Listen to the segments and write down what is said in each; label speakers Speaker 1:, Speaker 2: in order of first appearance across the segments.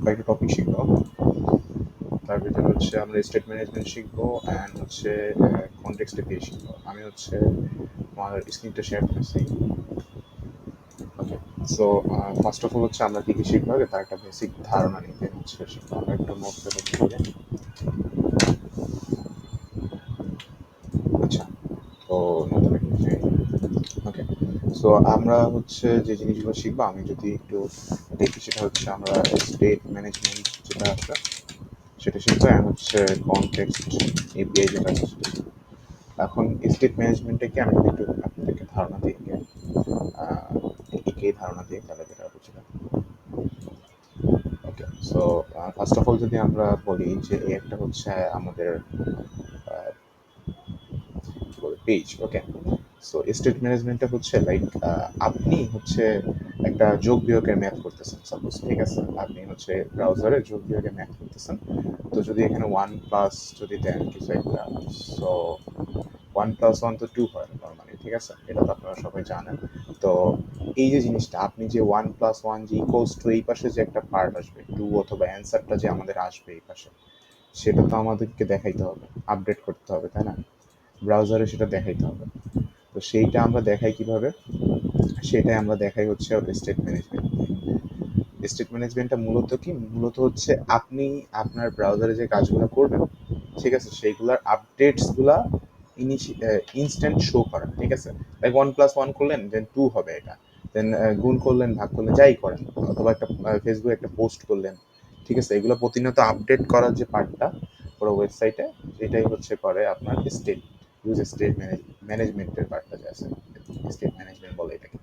Speaker 1: কয়েকটা টপিক শিখবো। তার ভিতরে হচ্ছে আমরা স্টেট ম্যানেজমেন্ট শিখবো অ্যান্ড হচ্ছে কনটেক্সট এপিআই শিখবো। আমি হচ্ছে আমার স্ক্রিনটা শেয়ার করেছি। ওকে, সো ফার্স্ট অফ অল হচ্ছে আমরা কী কী শিখবো আগে তার একটা বেসিক ধারণা নিতে হচ্ছে শিখবো। আমরা একটু নোট পেপার দিয়ে, আচ্ছা, তো নতুন ওকে, সো আমরা হচ্ছে যে জিনিসগুলো শিখবো আমি যদি একটু দেখি সেটা হচ্ছে আমরা স্টেট ম্যানেজমেন্ট যেটা আছে সেটা শিখবো অ্যান্ড হচ্ছে কনটেক্সট এপিআই যেটা আছে সেটা শিখবো। এখন স্টেট ম্যানেজমেন্টে কি আমি যদি একটু আপনাদেরকে ধারণা দিই, একে ধারণা দিই তাহলে যেটা বুঝবেন। ওকে, সো ফার্স্ট অফ অল যদি আমরা বলি যে এই একটা হচ্ছে আমাদের কি বলে পেজ। ওকে, সো স্টেট ম্যানেজমেন্টটা হচ্ছে লাইক আপনি হচ্ছে একটা যোগ বিয়োগের ম্যাথ করতেছেন সাপোজ, ঠিক আছে? আপনি হচ্ছে ব্রাউজারে যোগ বিয়োগের ম্যাথ করতেছেন। তো যদি এখানে ওয়ান প্লাস যদি দেন কিছু একটা, সো 1+1 তো 2 হয় নর্মালি, ঠিক আছে? এটা তো আপনারা সবাই জানেন। তো এই যে জিনিসটা আপনি যে 1+1 যে ইকুয়ালস টু এই পাশে যে একটা পার্ট আসবে 2 অথবা অ্যান্সারটা যে আমাদের আসবে এই পাশে, সেটা তো আমাদেরকে দেখাইতে হবে, আপডেট করতে হবে, তাই না? ব্রাউজারে সেটা দেখাইতে হবে। তো সেইটা আমরা দেখাই কিভাবে? সেটাই আমরা দেখাই হচ্ছে স্টেট ম্যানেজমেন্ট। স্টেট ম্যানেজমেন্টটা মূলত কি? মূলত হচ্ছে আপনি আপনার ব্রাউজারে যে কাজগুলো করবেন, ঠিক আছে? সেইগুলোর আপডেটসগুলা ইনস্ট্যান্ট শো করা, ঠিক আছে? লাইক 1+1 করলেন দেন 2 হবে এটা, দেন গুণ করলেন, ভাগ করলেন, যাই করেন, অথবা একটা ফেসবুকে একটা পোস্ট করলেন, ঠিক আছে? এগুলো প্রতিনিয়ত আপডেট করার যে পার্টটা পুরো ওয়েবসাইটে, এটাই হচ্ছে করে আপনার স্টেট ম্যানেজমেন্টের পার্টটা যে আছে, স্টেট ম্যানেজমেন্ট বলে এটাকে।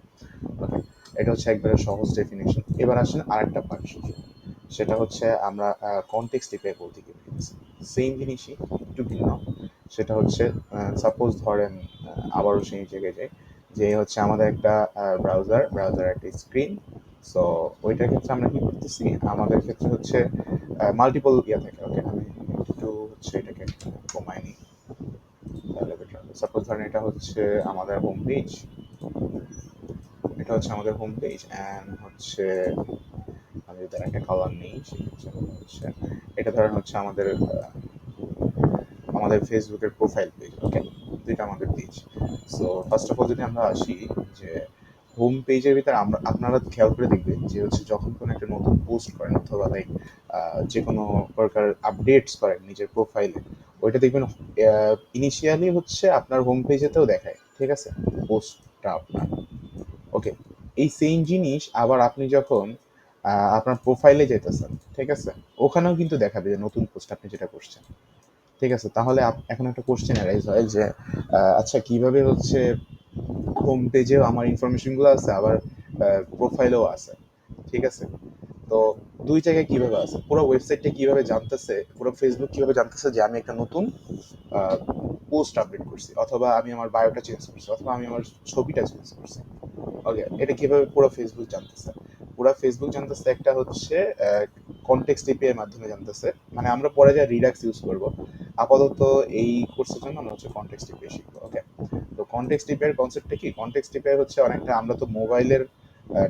Speaker 1: ওকে, এটা হচ্ছে একবারে সহজ ডেফিনেশন। এবার আসেন আরেকটা পার্ট শিখি, সেটা হচ্ছে আমরা কনটেক্সট এপিআই বলতে কি বুঝি। সেম জিনিসই একটু ভিন্ন। সেটা হচ্ছে সাপোজ ধরেন আবারও সেই জায়গায় যাই, যে হচ্ছে আমাদের একটা ব্রাউজার একটা স্ক্রিন। সো ওইটার ক্ষেত্রে আমরা কি করতেছি, আমাদের ক্ষেত্রে হচ্ছে মাল্টিপল ইয়ে থাকে। ওকে, আমি একটু হচ্ছে এটাকে কমাই নিই তাহলে বেটার হবে। সাপোজ ধরেন এটা হচ্ছে আমাদের হোম পেজ, এটা হচ্ছে আমাদের হোম পেজ অ্যান্ড হচ্ছে আমি যদি একটা কালার নিই সেক্ষেত্রে হচ্ছে এটা ধরেন হচ্ছে আমাদের ফেসবুকের প্রোফাইল পেজ। ওকে, দুইটা আমাদের page. So first of all যদি আমরা আসি যে হোম পেজের ভিতরে আপনারা খেয়াল করে দেখবেন যে হচ্ছে যখন কোনো একটা নতুন পোস্ট করেন অথবা লাইক যে কোনো প্রকার আপডেটস করেন নিজের প্রোফাইলে, ওইটা দেখবেন ইনিশিয়ালি হচ্ছে আপনার হোম পেজেতেও দেখায়, ঠিক আছে, পোস্টটা আপনার। ওকে, এই সেম জিনিস আবার আপনি যখন আপনার প্রোফাইলে যেতেছেন, ঠিক আছে, ওখানেও কিন্তু দেখাবে যে নতুন পোস্ট আপনি যেটা করছেন, ঠিক আছে? তাহলে এখন একটা কোশ্চেন অ্যারাইজ হয় যে আচ্ছা কিভাবে হচ্ছে হোম পেজেও আমার ইনফরমেশনগুলো আছে আবার প্রোফাইলেও আছে, ঠিক আছে? তো দুই জায়গায় কিভাবে আছে, পুরো ওয়েবসাইটটা কিভাবে জানতেছে, পুরো ফেসবুক কিভাবে জানতেছে যে আমি একটা নতুন পোস্ট আপডেট করছি, অথবা আমি আমার বায়োটা চেঞ্জ করছি, অথবা আমি আমার ছবিটা চেঞ্জ করছি। ওকে, এটা কিভাবে পুরো ফেসবুক জানতেছে? পুরো ফেসবুক জানতেছে একটা হচ্ছে কনটেক্সট এপিআই এর মাধ্যমে জানতেছে। মানে আমরা পরে যা রিডাক্স ইউজ করব, আপাতত এই কোর্সের জন্য আমরা হচ্ছে কনটেক্সট এপিআই শিখবো। ওকে, তো কনটেক্সট এপিআই এর কনসেপ্টটা কি? কনটেক্সট এপিআই হচ্ছে অনেকটা, আমরা তো মোবাইলের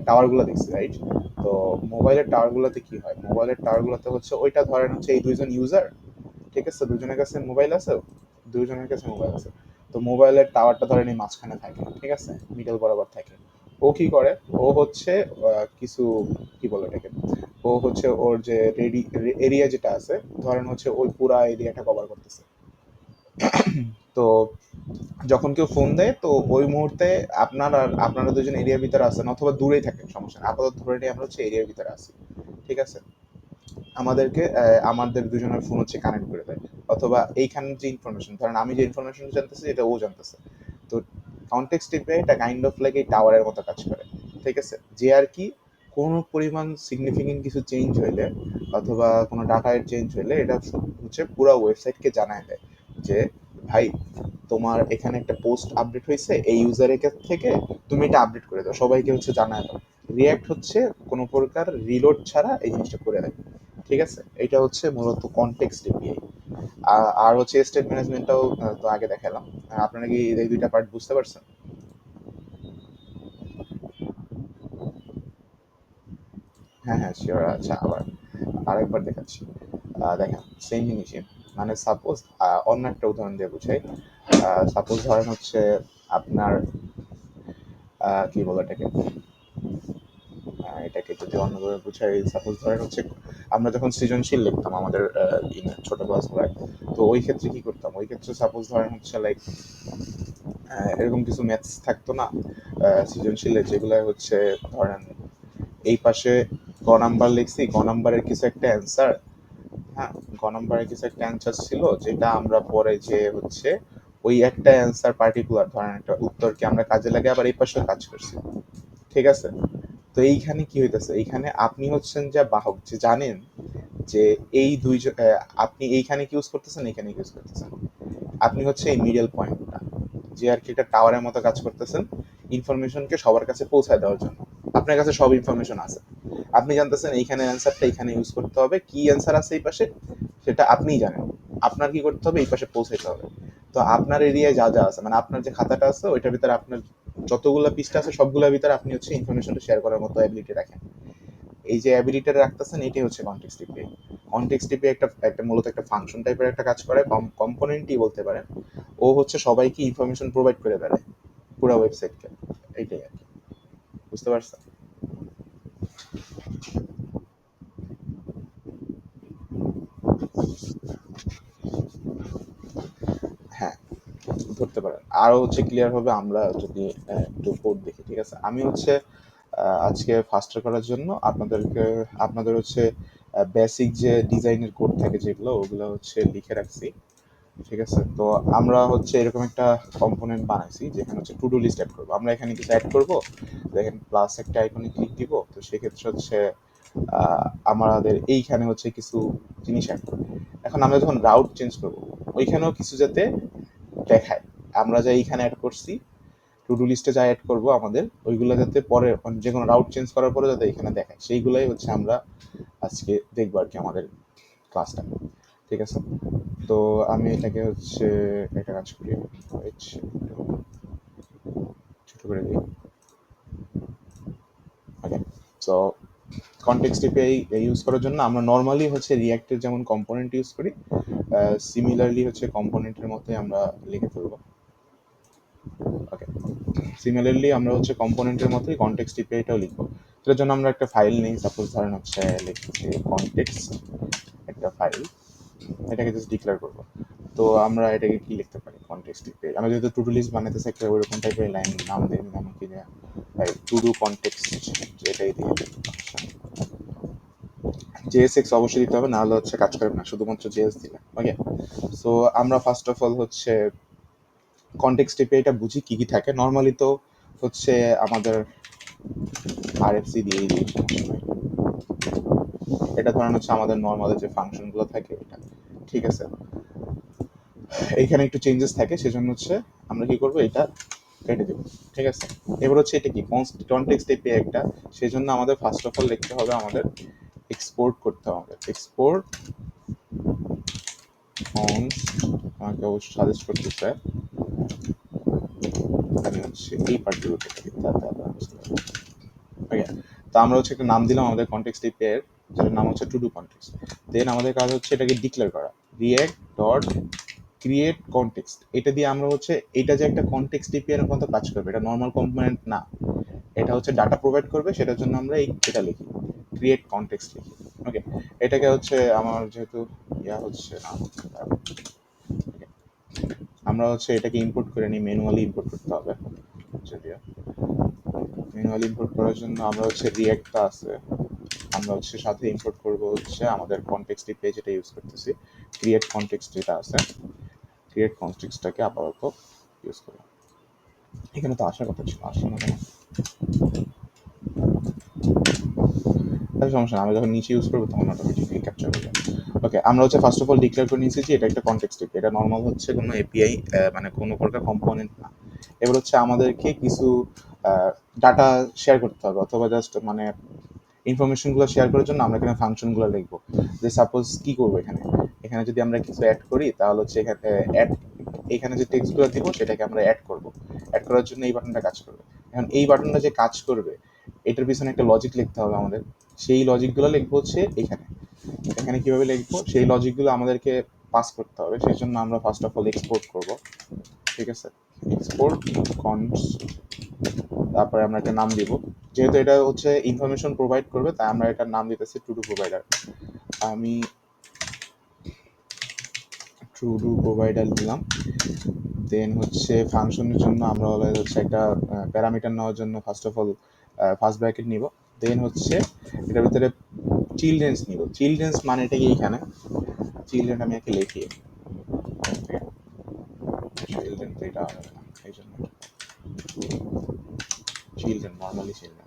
Speaker 1: টাওয়ারগুলো দেখছি, রাইট? তো মোবাইলের টাওয়ারগুলোতে কি হয়? মোবাইলের টাওয়ারগুলোতে হচ্ছে ওইটা ধরেন হচ্ছে এই দুইজন ইউজার, ঠিক আছে, দুজনের কাছে মোবাইল আছে, দুজনের কাছে মোবাইল আছে। তো মোবাইলের টাওয়ারটা ধরেন এই মাঝখানে থাকে, ঠিক আছে, মিডল বরাবর থাকে। ও কি করে? ও হচ্ছে কিছু কি বলে এটাকে, ও হচ্ছে ওর যে এরিয়া যেটা আছে, ধরেন হচ্ছে ওই পুরা এরিয়াটা কভার করতেছে। তো যখন কেউ ফোন দেয় তো ওই মুহূর্তে আপনারা দুজন এরিয়ার ভিতরে আছেন অথবা দূরেই থাকেন, সমস্যা নেই, আপাতত ধরে নিয়ে আমরা হচ্ছে এরিয়ার ভিতরে আছি, ঠিক আছে? আমাদের দুজনের ফোন হচ্ছে কানেক্ট করে দেয়, অথবা এইখানে যে ইনফরমেশন, ধরেন আমি যে ইনফরমেশন জানতেছি এটা ও জানতেছে। তো কনটেক্সট এপিআই এটা কাইন্ড অফ লাইক এই টাওয়ারের মতো কাজ করে, ঠিক আছে? যে আর কি কোনো পরিমাণ সিগনিফিকেন্ট কিছু চেঞ্জ হইলে অথবা কোনো ডাটার চেঞ্জ হইলে এটা হচ্ছে পুরো ওয়েবসাইটকে জানায় দেয় যে ভাই তোমার এখানে একটা পোস্ট আপডেট হয়েছে এই ইউজারের কাছ থেকে, তুমি এটা আপডেট করে দাও, সবাইকে হচ্ছে জানায় দাও। রিয়্যাক্ট হচ্ছে কোনো প্রকার রিলোড ছাড়া এই জিনিসটা করে দেয়, ঠিক আছে? এটা হচ্ছে মূলত কনটেক্সট এপিআই। আর হচ্ছে স্টেট ম্যানেজমেন্টটাও তো আগে দেখালাম। আপনারা কি এই দুইটা পার্ট বুঝতে পারছেন? হ্যাঁ হ্যাঁ, শিওর। আচ্ছা, আবার আরেকবার দেখাচ্ছি। দেখেন সেম জিনিসই, মানে সাপোজ অন্য একটা উদাহরণ দিয়ে বুঝাই। সাপোজ ধরেন হচ্ছে আপনার কি বলে এটাকে, এটাকে যদি অন্যভাবে বুঝাই, সাপোজ ধরেন হচ্ছে আমরা যখন সৃজনশীল লিখতাম আমাদের ছোট ক্লাসগুলোয়, তো ওই ক্ষেত্রে কি করতাম, ওই ক্ষেত্রে সাপোজ ধরেন হচ্ছে লাইক এরকম কিছু ম্যাথস থাকতো না সৃজনশীলে, যেগুলো হচ্ছে ধরেন এই পাশে ক নাম্বার লিখছি, ক নাম্বারের কিছু একটা অ্যান্সার, হ্যাঁ, ক নাম্বারের কিছু একটা অ্যান্সার ছিল, যেটা আমরা পরে যে হচ্ছে ওই একটা অ্যান্সার পার্টিকুলার ধরেন একটা উত্তরকে আমরা কাজে লাগে আবার এই পাশেও কাজ করছি, ঠিক আছে। তো এইখানে কি হইতেছে, এইখানে আপনি হচ্ছেন যা বাহক, যে জানেন যে এই দুইজন আপনি এইখানে কি ইউজ করতেছেন, এইখানে ইউজ করতেছেন, আপনি হচ্ছে এই মিডল পয়েন্টটা, যে আর কি একটা টাওয়ারের মতো কাজ করতেছেন ইনফরমেশনকে সবার কাছে পৌঁছায় দেওয়ার জন্য। আপনার কাছে সব ইনফরমেশন আছে, আপনি জানতেছেন এইখানে অ্যান্সারটা এখানে ইউজ করতে হবে, কি অ্যান্সার আছে এই পাশে সেটা আপনিই জানেন, আপনার কি করতে হবে, এই পাশে পৌঁছাইতে হবে। তো আপনার এরিয়ায় যা যা আছে, মানে আপনার যে খাতাটা আছে ওইটার ভিতরে আপনার যতগুলো পৃষ্ঠা আছে সবগুলোর ভিতরে আপনি হচ্ছে ইনফরমেশনটা শেয়ার করার মতো অ্যাবিলিটি রাখেন। এই যে অ্যাবিলিটিটা রাখতেছেন এটাই হচ্ছে কনটেক্সট এপিআই। কনটেক্সট এপিআই একটা একটা মূলত একটা ফাংশন টাইপের একটা কাজ করে, কম্পোনেন্টই বলতে পারেন। ও হচ্ছে সবাইকে ইনফরমেশন প্রোভাইড করে বেড়ায় পুরো ওয়েবসাইটকে, এইটাই আর কি। বুঝতে পারছেন? হ্যাঁ, ধরতে পারেন। আরো হচ্ছে ক্লিয়ার হবে আমরা যদি একটু কোড দেখি, ঠিক আছে। আমি হচ্ছে আজকে ফাস্টার করার জন্য আপনাদের হচ্ছে বেসিক যে ডিজাইনের কোড থাকে যেগুলো, ওগুলো হচ্ছে লিখে রাখছি, ঠিক আছে। তো আমরা হচ্ছে এরকম একটা কম্পোনেন্ট বানাইছি যেখানে হচ্ছে টু ডু লিস্ট অ্যাড করবো, আমরা এখানে কিছু অ্যাড করব, দেখেন প্লাস একটা আইকনে ক্লিক দিব, তো সেক্ষেত্রে হচ্ছে আমাদের এইখানে হচ্ছে কিছু জিনিস অ্যাড করবো। এখন আমরা যখন রাউট চেঞ্জ করব, ওইখানেও কিছু যাতে দেখায়, আমরা যা এইখানে অ্যাড করছি টু ডু লিস্টে যা অ্যাড করবো আমাদের, ওইগুলো যাতে পরে যে কোনো রাউট চেঞ্জ করার পরে যাতে এখানে দেখায়, সেইগুলাই হচ্ছে আমরা আজকে দেখবো আর কি আমাদের ক্লাসটা, ঠিক আছে। তো আমি এটাকে হচ্ছে একটা কাজ করি, ছোট করে দিই। ওকে, তো কনটেক্সট এপিআই ইউজ করার জন্য আমরা নর্মালি হচ্ছে রিঅ্যাক্টের যেমন কম্পোনেন্ট ইউজ করি, সিমিলারলি হচ্ছে কম্পোনেন্টের মধ্যে আমরা লিখে ফেলবো। ওকে, সিমিলারলি আমরা হচ্ছে কম্পোনেন্টের মতোই কনটেক্সট এপিআইটাও লিখবো। এটার জন্য আমরা একটা ফাইল নেই, সাপোজ ধরেন হচ্ছে লিখছি কনটেক্সট একটা ফাইল, এটাকে জাস্ট ডিক্লেয়ার করবো। তো আমরা এটাকে কি লিখতে পারি, কনটেক্সট এপিআই, আমরা যেহেতু টু ডু লিস্ট বানাতে চাই একটা ওইরকম টাইপের লাইন নাম দিই, যেমন কি যে টু ডু কনটেক্সট, এটাই দিয়ে জেএসএক্স অবশ্যই দিতে হবে, নাহলে হচ্ছে কাজ করবে না শুধুমাত্র জেএস দিলে। ওকে, সো আমরা ফার্স্ট অফ অল হচ্ছে কনটেক্সট এপিআইটা বুঝি কি কি থাকে। নর্মালি তো হচ্ছে আমাদের আরএফসি দিয়েই দিই, এটা ধরেন হচ্ছে আমাদের নর্মাল যে ফাংশনগুলো থাকে এটা, ঠিক আছে। এইখানে একটু চেঞ্জেস থাকে, সেজন্য হচ্ছে আমরা কি করব, এটা কেটে দেবো, ঠিক আছে। এবার হচ্ছে এটা কি কনটেক্সট এপিআই একটা, সেজন্য আমাদের ফার্স্ট অফ অল লিখতে হবে, আমাদের এক্সপোর্ট করতে হবে, এক্সপোর্ট ফন্টস, আমাকে অবশ্যই সাজেস্ট করতে চাই, আমি হচ্ছে এই পার্টগুলো কেটে দিই, ওকে। তো আমরা হচ্ছে একটা নাম দিলাম আমাদের কনটেক্সট এপিআই এর, যেটার নাম হচ্ছে টু ডু কনটেক্সট। দেন আমাদের কাজ হচ্ছে এটাকে ডিক্লেয়ার করা, রিঅ্যাক্ট ডট ক্রিয়েট কনটেক্সট, এটা দিয়ে আমরা হচ্ছে এটা যে একটা কনটেক্সট এপিআই এর মতো কাজ করবে, এটা নর্মাল কম্পোনেন্ট না, এটা হচ্ছে ডাটা প্রোভাইড করবে, সেটার জন্য আমরা এটা লিখি, ক্রিয়েট কনটেক্সট লিখি। ওকে, এটাকে হচ্ছে আমার যেহেতু হচ্ছে না, আমরা হচ্ছে এটাকে ইম্পোর্ট করে নিই, ম্যানুয়ালি ইম্পোর্ট করতে হবে, যদিও ম্যানুয়ালি ইম্পোর্ট করার জন্য আমরা হচ্ছে রিঅ্যাক্টটা আছে, আমরা হচ্ছে সাথে ইম্পোর্ট করব হচ্ছে আমাদের কনটেক্সট এপিআই যেটা ইউজ করতেছি, ক্রিয়েট কনটেক্সট যেটা আছে, ক্রিয়েট কনটেক্সটটাকে আপাতত ইউজ করব। এখানে তো আসার কথা ছিল, আসছে না কেন? সমস্যা না, আমরা যখন নিচে ইউজ করবো তখন অটোমেটিকলি ক্যাপচার হয়ে যাবে। ওকে, আমরা হচ্ছে ফার্স্ট অফ অল ডিক্লেয়ার করে নিয়েছি যে এটা একটা কনটেক্সট এপিআই, এটা নর্মাল হচ্ছে কোনো এপিআই, মানে কোনো প্রকার কম্পোনেন্ট না। এবার হচ্ছে আমাদেরকে কিছু ডাটা শেয়ার করতে হবে, অথবা জাস্ট মানে ইনফরমেশনগুলো শেয়ার করার জন্য আমরা এখানে ফাংশনগুলো লিখবো। যে সাপোজ কি করবো, এখানে এখানে যদি আমরা কিছু অ্যাড করি, তাহলে হচ্ছে এখানে অ্যাড, এখানে যে টেক্সটগুলো দিব সেটাকে আমরা অ্যাড করব, অ্যাড করার জন্য এই বাটনটা কাজ করবে। এখন এই বাটনটা যে কাজ করবে, এটার পিছনে একটা লজিক লিখতে হবে আমাদের, সেই লজিকগুলো লিখবো হচ্ছে এখানে। এখানে কিভাবে লিখবো সেই লজিকগুলো আমাদেরকে পাস করতে হবে, সেই জন্য আমরা ফার্স্ট অফ অল এক্সপোর্ট করব। ঠিক আছে, এক্সপোর্ট কনস, তারপরে আমরা একটা নাম দিব, যেহেতু এটা হচ্ছে ইনফরমেশন প্রোভাইড করবে তাই আমরা এটার নাম দিতেছি টু ডু প্রোভাইডার। আমি টু ডু প্রোভাইডার দিলাম। দেন হচ্ছে ফাংশনের জন্য আমরা হচ্ছে একটা প্যারামিটার নেওয়ার জন্য first of all first bracket নিব। দেন হচ্ছে এটার ভিতরে চিলড্রেন্স নিব। চিলড্রেন্স মানেটা কি, এখানে চিলড্রেন আমি একে লিখি, চিলড্রেন তো এটা হবে না, এই জন্য চিলড্রেন নর্মালি চিলড্রেন।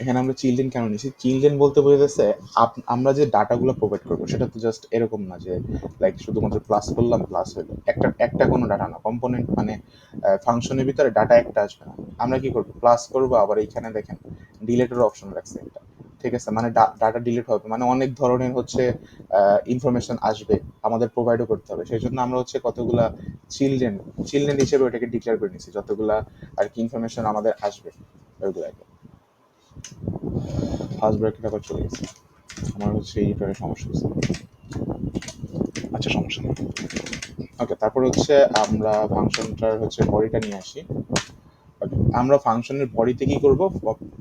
Speaker 1: এখানে আমরা চিলড্রেন কেন নিছি, চিলড্রেন বলতে বোঝাচ্ছে আমরা যে ডাটাগুলো প্রোভাইড করবো সেটা তো জাস্ট এরকম না যে লাইক শুধুমাত্র প্লাস করলাম প্লাস হইলো, একটা কোনো ডাটা না, কম্পোনেন্ট মানে ফাংশনের ভিতরে ডাটা একটা আসবে না। আমরা কি করবো, প্লাস করবো, আবার এইখানে দেখেন ডিলেটের অপশন রাখছে একটা। ঠিক আছে, মানে ডাটা ডিলিট হবে, মানে অনেক ধরনের হচ্ছে ইনফরমেশন আসবে, আমাদের প্রোভাইডও করতে হবে। সেই জন্য আমরা হচ্ছে কতগুলা চিলড্রেন চিলড্রেন হিসেবে ওটাকে ডিক্লেয়ার করে নিছি, যতগুলা আর কি ইনফরমেশন আমাদের আসবে ওইগুলাকে। ফার্স্ট ব্র্যাকেট আবার চলে গেছে, আমার হচ্ছে এইটারে সমস্যা হচ্ছে। আচ্ছা সমস্যা নেই। ওকে, তারপর হচ্ছে আমরা ফাংশনটার হচ্ছে বডিটা নিয়ে আসি। আমরা ফাংশনের বডিতে কি করব,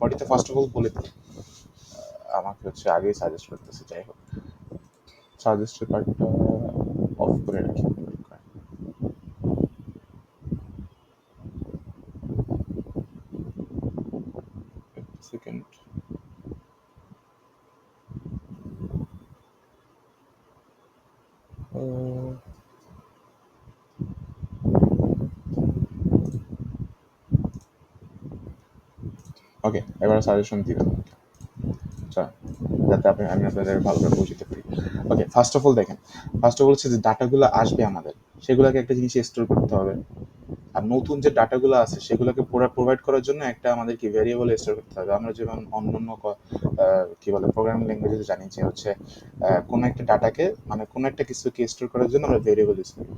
Speaker 1: বডিতে ফার্স্ট অফ অল বলে দিই, আমাকে হচ্ছে আগেই সাজেস্ট করতেছে, যাই হোক সাজেস্টের পার্টটা অফ করে রাখি। সেকেন্ড, ওকে এবার সাজেশন দিবেন, আচ্ছা যাতে আমি আপনাদের ভালো করে বুঝতে পারি। ওকে, ফার্স্ট অফ অল দেখেন, ফার্স্ট অফ অল হচ্ছে যে ডাটাগুলো আসবে আমাদের, সেগুলোকে একটা জিনিস স্টোর করতে হবে। আর নতুন যে ডাটাগুলো আছে সেগুলোকে পুরো প্রোভাইড করার জন্য একটা আমাদের কি ভেরিয়েবল স্টোর করতে হবে। আমরা যেমন অন্যান্য কি বলে প্রোগ্রামিং ল্যাঙ্গুয়েজে জানি যে হচ্ছে কোনো একটা ডাটাকে মানে কোনো একটা কিছুকে স্টোর করার জন্য আমরা ভেরিয়েবল ইউজ করি।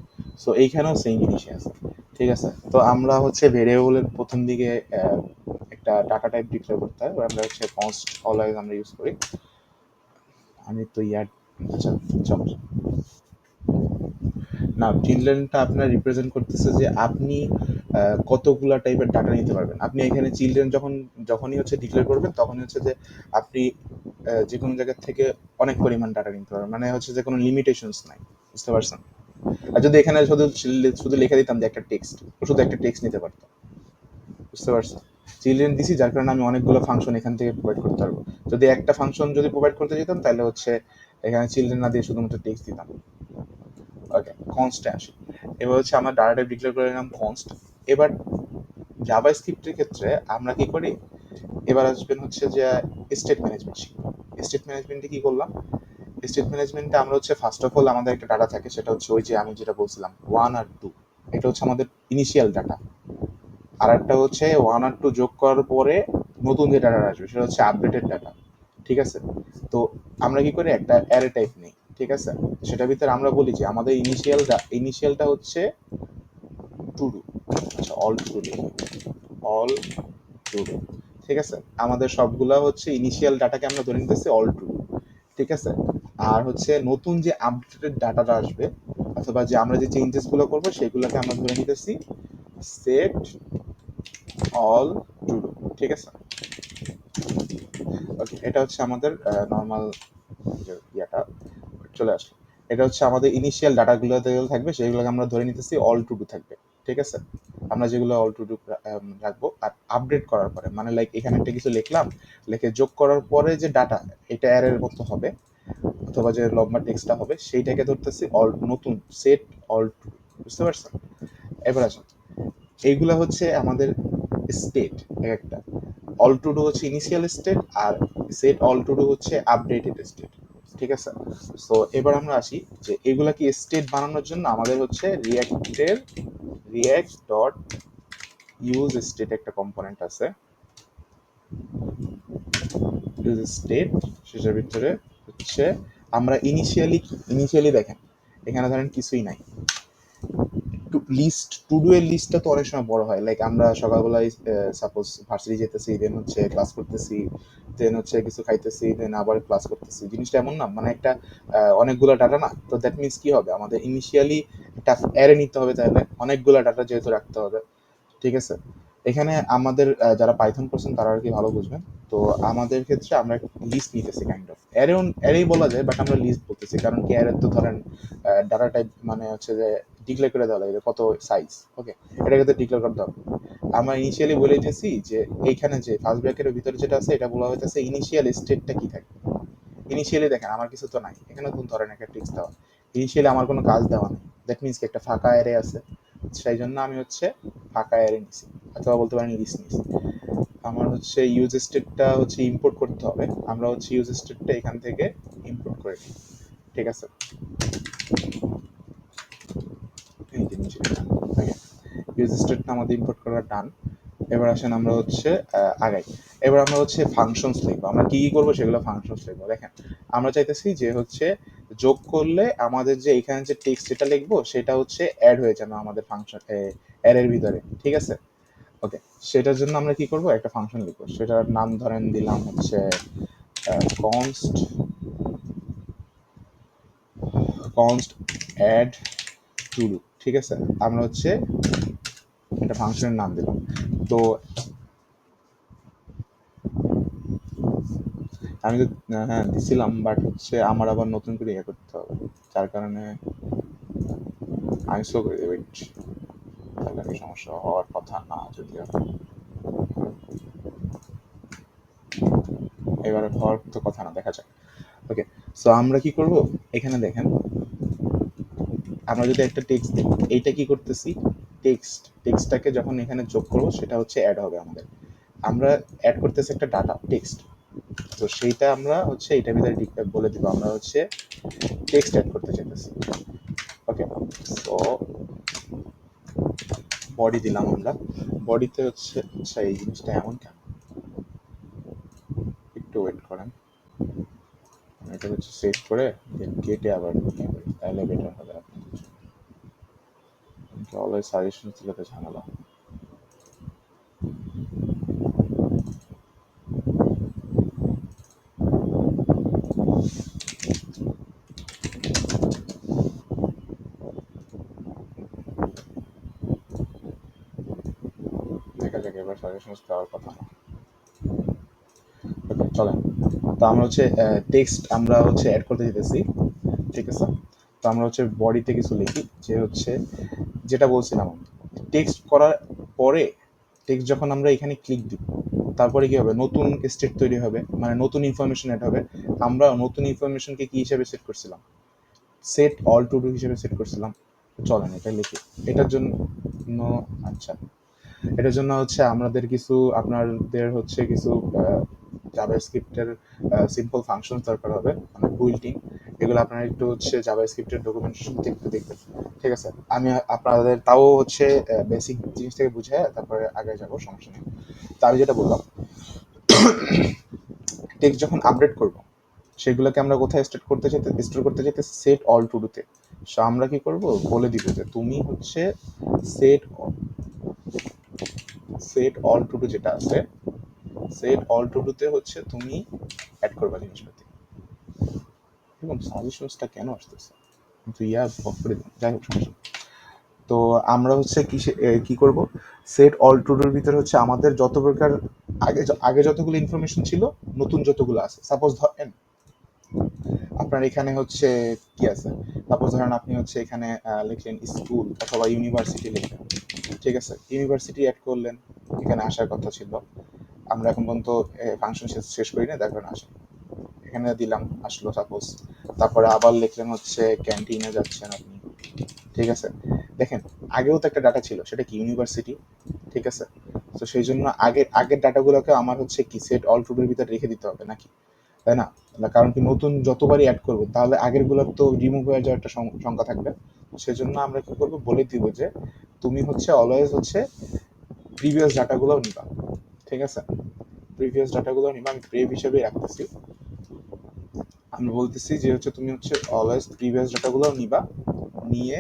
Speaker 1: সো এইখানেও সেম জিনিসই আছে। ঠিক আছে, তো আমরা হচ্ছে ভেরিয়েবলের প্রথম দিকে একটা ডাটা টাইপ ডিক্লেয়ার করতে হয়, আমরা হচ্ছে কনস্ট অলওয়েজ আমরা ইউজ করি। আমি তো ইয়ার, আচ্ছা চলো না, চিলড্রেনটা আপনার রিপ্রেজেন্ট করতেছে যে আপনি কতগুলা টাইপের ডাটা নিতে পারবেন। আপনি এখানে চিলড্রেন যখনই হচ্ছে ডিক্লেয়ার করবেন তখনই হচ্ছে যে আপনি যে কোনো জায়গা থেকে অনেক পরিমাণ ডাটা নিতে পারবেন, মানে হচ্ছে যে কোনো লিমিটেশনস নাই, বুঝতে পারছেন? আর যদি এখানে শুধু শুধু লিখে দিতাম যে একটা টেক্সট, শুধু একটা টেক্সট নিতে পারতাম, বুঝতে পারছেন? চিলড্রেন দিছি যার কারণে আমি অনেকগুলো ফাংশন এখান থেকে প্রোভাইড করতে পারবো। যদি একটা ফাংশন যদি প্রোভাইড করতে যেতাম তাহলে হচ্ছে এখানে চিলড্রেন না দিয়ে শুধুমাত্র টেক্সট দিতাম। ওকে, কনস্টে আসি। এবার হচ্ছে আমরা ডাটা টাইপ ডিক্লেয়ার করে নিলাম কনস্ট। এবার জাভাস্ক্রিপ্টের ক্ষেত্রে আমরা কি করি, এবার আসবেন হচ্ছে যে স্টেট ম্যানেজমেন্ট শিখব। স্টেট ম্যানেজমেন্টে কি করলাম, স্টেট ম্যানেজমেন্টে আমরা হচ্ছে ফার্স্ট অফ অল আমাদের একটা ডাটা থাকে, সেটা হচ্ছে ওই যে আমি যেটা বলছিলাম 1 আর 2, এটা হচ্ছে আমাদের ইনিশিয়াল ডাটা। আর একটা হচ্ছে 1 আর 2 যোগ করার পরে নতুন যে ডাটা আসবে সেটা হচ্ছে আপডেটেড ডাটা। ঠিক আছে, তো আমরা কি করি একটা অ্যারে টাইপ নেই। ঠিক আছে, সেটার ভিতরে আমরা বলি যে আমাদের ইনিশিয়ালটা হচ্ছে টু ডু। আচ্ছা all to do, all to do. ঠিক আছে, আমাদের সবগুলা হচ্ছে ইনিশিয়াল ডাটাকে আমরা ধরে নিতেছি অল টু ডু। ঠিক আছে, আর হচ্ছে নতুন যে আপডেটেড ডাটাটা আসবে অথবা যে আমরা যে চেঞ্জেস গুলো করবো সেগুলোকে আমরা ধরে নিতেছি সেট অল টু ডু। ঠিক আছে, ওকে এটা হচ্ছে আমাদের নর্মাল যে ইয়াটা চলে আসলো। এটা হচ্ছে আমাদের ইনিশিয়াল ডাটাগুলো যেগুলো থাকবে সেগুলোকে আমরা ধরে নিতেছি অল টু ডু থাকবে। ঠিক আছে, আমরা যেগুলো অল টু ডু রাখবো। আর আপডেট করার পরে মানে লাইক এখানে একটা কিছু লিখলাম, লিখে যোগ করার পরে যে ডাটা এটা অ্যারের মতো হবে অথবা যে লম্বা টেক্সটটা হবে সেইটাকে ধরতেছি অল নতুন সেট অল টু, বুঝতে পারছেন? এবার আসুন, এইগুলা হচ্ছে আমাদের স্টেট একটা। অল টু ডু হচ্ছে ইনিশিয়াল স্টেট আর সেট অল টু ডু হচ্ছে আপডেটেড স্টেট। ঠিক আছে, সো এবার আমরা আসি যে এগুলা কি স্টেট বানানোর জন্য আমাদের হচ্ছে রিয়াক্ট ডট ইউজ স্টেট একটা কম্পোনেন্ট আছে, ইউজ স্টেট। সেটার ভিতরে হচ্ছে আমরা ইনিশিয়ালি দেখেন এখানে ধরেন কিছুই নাই, লিস্ট টু ডু এর লিস্টটা তো অনেক সময় বড় হয়, লাইক আমরা সকালবেলায় সাপোজ ভার্সিটি যেতেছি, দেন হচ্ছে ক্লাস করতেছি, দেন হচ্ছে কিছু খাইতেছি, দেন আবার ক্লাস করতেছি। জিনিসটা এমন না, মানে একটা অনেকগুলো ডাটা না, তো দ্যাট মিনস কি হবে, আমাদের ইনিশিয়ালি একটা অ্যারে নিতে হবে, তাহলে অনেকগুলো ডাটা যেহেতু রাখতে হবে, ঠিক আছে। এখানে আমাদের যারা পাইথন করছেন তারা আর কি ভালো বুঝবেন। তো আমাদের ক্ষেত্রে আমরা লিস্ট নিতেছি, কাইন্ড অফ অ্যারেই বলা যায়, বাট আমরা লিস্ট বলতেছি, কারণ কি অ্যারে তো ধরেন ডাটা টাইপ মানে হচ্ছে যে ডিক্লেয়ার করে দেওয়া লাগে কত সাইজ, ওকে, এটাকে তো ডিক্লেয়ার করতে হবে। আমরা ইনিশিয়ালি বলে দিয়েছি যে এইখানে যে ফার্স্ট ব্র্যাকেটের ভিতরে যেটা আছে এটা বলা হইতেছে ইনিশিয়াল স্টেটটা কি থাকে। ইনিশিয়ালি দেখেন আমার কিছু তো নাই, এখানে কোন ধরনের একটা টেক্সট দেওয়া, ইনিশিয়ালি আমার কোনো কাজ দেওয়া নেই, দ্যাট মিনস একটা ফাঁকা অ্যারে আছে, সেই জন্য আমি হচ্ছে ফাঁকা অ্যারে নিছি, অথবা বলতে পারেন লিস্ট নিছি। আমার হচ্ছে ইউজ স্টেটটা হচ্ছে ইম্পোর্ট করতে হবে, আমরা হচ্ছে ইউজ স্টেটটা এখান থেকে ইম্পোর্ট করে নিই, ঠিক আছে। এই জিনিসটা ইউজ স্টেটটা আমাদের ইম্পোর্ট করা ডান। এবার আসেন আমরা হচ্ছে আগাই। এবার আমরা হচ্ছে ফাংশনস লিখবো, আমরা কি কি করবো সেগুলো ফাংশনস লিখবো। দেখেন আমরা চাইতেছি যে হচ্ছে যোগ করলে আমাদের যে এখানে যে টেক্সট যেটা লিখবো সেটা হচ্ছে অ্যাড হয়ে যাবে আমাদের ফাংশন অ্যারের ভিতরে, ঠিক আছে। ওকে, সেটার জন্য আমরা কি করব, একটা ফাংশন লিখবো, সেটার নাম ধরেন দিলাম হচ্ছে const const add to do, ঠিক আছে। আমরা হচ্ছে একটা ফাংশনের নাম দিলাম। তো আমি তো হ্যাঁ দিছিলাম, বাট হচ্ছে আমার আবার নতুন করে ইয়ে করতে হবে, যার কারণে আমি স্লো করে দেবো একটু, তাহলে আর সমস্যা হওয়ার কথা না যদিও। এবারে হওয়ার তো কথা না, দেখা যাক। ওকে, সো আমরা কি করব, এখানে দেখেন আমরা যদি একটা টেক্সট দিই, এইটা কি করতেছি, টেক্সটটাকে যখন এখানে যোগ করবো সেটা হচ্ছে অ্যাড হবে আমাদের, আমরা অ্যাড করতেছি একটা ডাটা টেক্সট, তো সেইটা আমরা হচ্ছে এটার ভিতরে বলে দিব আমরা হচ্ছে টেক্সট অ্যাড করতে চাইতেছি। ওকে, সো বডি দিলাম আমরা, বডিতে হচ্ছে আচ্ছা এই জিনিসটা এমন কেন, একটু ওয়েট করেন, এটা হচ্ছে সেভ করে দেন কেটে আবার নিয়ে করি, তাহলে বেটার হবে আপনাদের জন্য। অলওয়েজ সাজেশন দিলে তো ঝামেলা। দেখা যাক, এবার সাজেশন দেওয়ার কথা না। ওকে চলেন, তো আমরা হচ্ছে টেক্সট আমরা হচ্ছে অ্যাড করতে যেতেছি, ঠিক আছে। তো আমরা হচ্ছে বডিতে কিছু লিখি, যে হচ্ছে যেটা বলছিলাম, টেক্সট করার পরে টেক্সট যখন আমরা এখানে ক্লিক দিব, তারপরে কি হবে, নতুন স্টেট তৈরি হবে, মানে নতুন ইনফরমেশন অ্যাড হবে। আমরা নতুন ইনফরমেশনকে কি হিসেবে সেট করছিলাম, সেট অল টু ডু হিসেবে সেট করছিলাম। চলেন এটা লিখি, এটার জন্য আচ্ছা, এটার জন্য হচ্ছে আমাদের কিছু আপনাদের হচ্ছে কিছু জাভাস্ক্রিপ্টের সিম্পল ফাংশন দরকার হবে, মানে বুইল্ট-ইন, এগুলো আপনারা একটু হচ্ছে জাভাস্ক্রিপ্টের ডকুমেন্টেশন একটু দেখবেন, ঠিক আছে। আমি আপনাদের তাও হচ্ছে বেসিক জিনিস থেকে বুঝে তারপরে আগে যাবো, সমস্যা নেই। তো আমি যেটা বললাম, টেক্সট যখন আপডেট করব সেগুলোকে আমরা কোথায় স্টোর করতে চাইতে, সেট অল টু ডুতে। সো আমরা কি করব, বলে দিব যে তুমি হচ্ছে set set all to do যেটা আছে, সেট অল টু ডুতে হচ্ছে তুমি অ্যাড করবা জিনিসপাতি। এবং সাজেশনসটা কেন আসতেছে, কিন্তু অফ করে দিন, যাই হোক সমস্যা। তো আমরা হচ্ছে কি করব, সেট অল টু ডুর ভিতরে হচ্ছে আমাদের যত প্রকার আগে যতগুলো ইনফরমেশন ছিল, নতুন যতগুলো আছে, সাপোজ ধরেন আপনার এখানে হচ্ছে কি আছে, সাপোজ ধরেন আপনি হচ্ছে এখানে লিখলেন স্কুল অথবা ইউনিভার্সিটি লিখলেন, ঠিক আছে, ইউনিভার্সিটি অ্যাড করলেন, এখানে আসার কথা ছিল, আমরা এখন পর্যন্ত ফাংশন শেষ করি না, দেখবেন আসে, এখানে দিলাম আসলো সাপোজ, তারপরে আবার লিখলেন হচ্ছে ক্যান্টিনে যাচ্ছেন আপনি, ঠিক আছে। দেখেন আগেও তো একটা ডাটা ছিল, সেটা কি ইউনিভার্সিটি, ঠিক আছে। তো সেই জন্য আগের ডাটাগুলোকে আমার হচ্ছে কি সেট অল টু ডুর ভিতরে রেখে দিতে হবে নাকি, তাই না? কারণ কি নতুন যতবারই অ্যাড করবো তাহলে আগেরগুলোর তো রিমুভ হয়ে যাওয়ার একটা সংখ্যা থাকবে। সেজন্য আমরা কি করবো, বলে দিব যে তুমি হচ্ছে অলওয়েজ হচ্ছে প্রিভিয়াস ডাটাগুলোও নিবা, ঠিক আছে। প্রিভিয়াস ডাটাগুলো নিবা, আমি প্রেভ হিসেবেই রাখতেছি, আমি বলতেছি যে হচ্ছে তুমি হচ্ছে অলওয়েজ প্রিভিয়াস ডাটাগুলোও নিবা, নিয়ে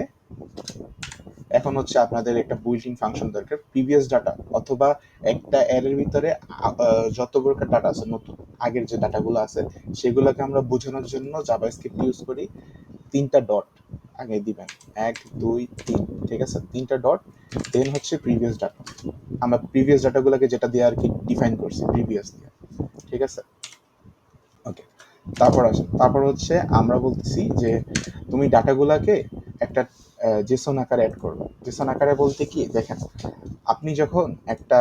Speaker 1: এখন হচ্ছে আপনাদের একটা বুইল্ট-ইন ফাংশন দরকার প্রিভিয়াস ডাটা, অথবা একটা অ্যারের ভিতরে যত প্রকার ডাটা আছে নতুন আগের যে ডাটাগুলো আছে সেগুলোকে আমরা বোঝানোর জন্য জাভাস্ক্রিপ্ট ইউজ করি। 3টা ডট আগে দিবেন, 1 2 3, ঠিক আছে, 3টা ডট, দেন হচ্ছে প্রিভিয়াস ডাটা। আমরা প্রিভিয়াস ডাটাগুলোকে যেটা দিয়ে আর কি ডিফাইন করছি প্রিভিয়াস দিয়ে, ঠিক আছে। ওকে, তারপর হচ্ছে আমরা বলতেছি যে তুমি ডাটাগুলোকে একটা জেসন আকারে অ্যাড করবে। জেসন আকারে বলতে কি, দেখেন আপনি যখন একটা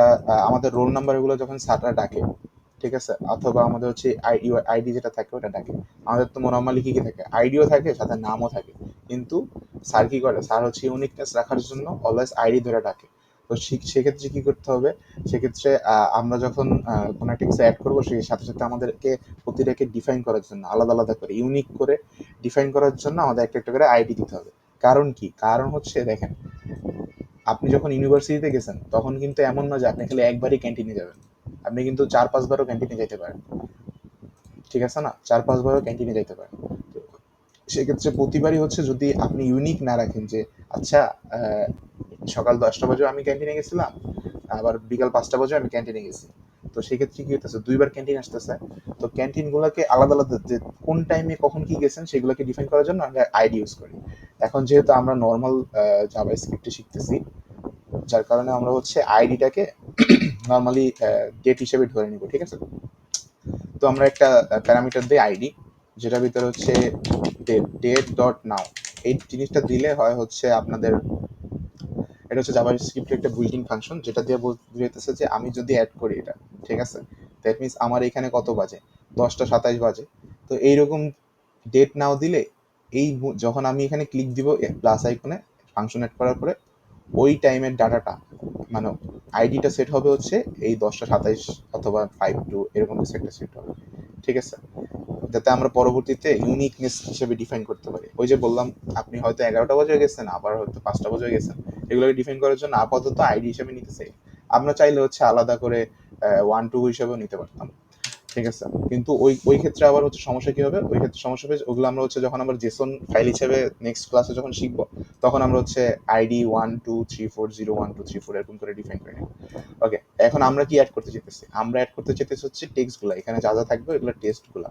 Speaker 1: আমাদের রোল নাম্বারগুলো যখন স্যাররা ডাকে, ঠিক আছে, অথবা আমাদের হচ্ছে আইডি যেটা থাকে ওটা ডাকে। আমাদের তো নর্মালি কি কি থাকে, আইডিও থাকে সাথে নামও থাকে, কিন্তু স্যার কি করে, স্যার হচ্ছে ইউনিকনেস রাখার জন্য অলওয়েজ আইডি ধরে ডাকে। তো সেক্ষেত্রে কি করতে হবে, সেক্ষেত্রে আমরা যখন কোনো একটা কিছু অ্যাড করবো সেই সাথে সাথে আমাদেরকে প্রতিটাকে ডিফাইন করার জন্য আলাদা আলাদা করে ইউনিক করে ডিফাইন করার জন্য আমাদের একটা একটা করে আইডি দিতে হবে। কারণ কি, কারণ হচ্ছে দেখেন, আপনি যখন ইউনিভার্সিটিতে গেছেন তখন কিন্তু এমন না যে আপনি খালি একবারই ক্যান্টিনে যাবেন, আপনি কিন্তু 4-5 বারও ক্যান্টিনে যেতে পারেন, ঠিক আছে না, 4-5 বারও ক্যান্টিনে যেতে পারেন। তো সেক্ষেত্রে প্রতিবারই হচ্ছে যদি আপনি ইউনিক না রাখেন যে আচ্ছা সকাল 10টা বাজেও আমি ক্যান্টিনে গেছিলাম, আবার বিকাল 5টা বাজেও আমি ক্যান্টিনে গেছি, তো সেক্ষেত্রে কি হইতেছে, 2বার ক্যান্টিন আসতেছে। তো ক্যান্টিনগুলোকে আলাদা আলাদা যে কোন টাইমে কখন কি গেছেন সেগুলোকে ডিফাইন করার জন্য আমরা আইডি ইউজ করি। এখন যেহেতু আমরা নর্মাল জাভাস্ক্রিপ্টে শিখতেছি, যার কারণে আমরা হচ্ছে আইডিটাকে নর্মালি ডেট হিসেবে ধরে নিব, ঠিক আছে। তো আমরা একটা প্যারামিটার দিই আইডি, যেটার ভিতরে হচ্ছে ডেট ডট নাও, এই জিনিসটা দিলে হয় হচ্ছে আপনাদের, এটা হচ্ছে জাভাস্ক্রিপ্টের একটা বিল্ট ইন ফাংশন, যেটা দিয়ে বুঝাইতেছে যে আমি যদি অ্যাড করি এটা, ঠিক আছে, দ্যাট মিনস আমার এখানে কত বাজে, 10টা 27 বাজে। তো এইরকম ডেট নাও দিলে এই যখন আমি এখানে ক্লিক দিব প্লাস আইকনে ফাংশন অ্যাড করার পরে, ওই টাইমের ডাটাটা মানে আইডিটা সেট হবে হচ্ছে এই 10টা 27 অথবা 5 2 এরকম কিছু একটা সেট হবে, ঠিক আছে, যাতে আমরা পরবর্তীতে ইউনিকনেস হিসেবে ডিফাইন করতে পারি। ওই যে বললাম আপনি হয়তো 11টা বাজে গেছেন, আবার হয়তো 5টা বাজে গেছেন, এগুলোকে ডিফাইন করার জন্য আপাতত আইডি হিসেবে নিতে চাই। আমরা চাইলে হচ্ছে আলাদা করে 1 2 হিসেবেও নিতে পারতাম, ঠিক আছে, কিন্তু ওই ওই ক্ষেত্রে আবার হচ্ছে সমস্যা কি হবে, ওই ক্ষেত্রে সমস্যা হবে ওগুলো আমরা হচ্ছে যখন আমরা জেসন ফাইল হিসেবে নেক্সট ক্লাসে যখন শিখবো, তখন আমরা হচ্ছে আইডি 1 2 3 4 0 1 2 3 4 এরকম করে ডিফাইন করে নেব। ওকে, এখন আমরা কি অ্যাড করতে চাইতেছি, আমরা অ্যাড করতে চাইতেছি হচ্ছে টেক্সটগুলো, এখানে যা যা থাকবে এগুলো টেক্সটগুলো।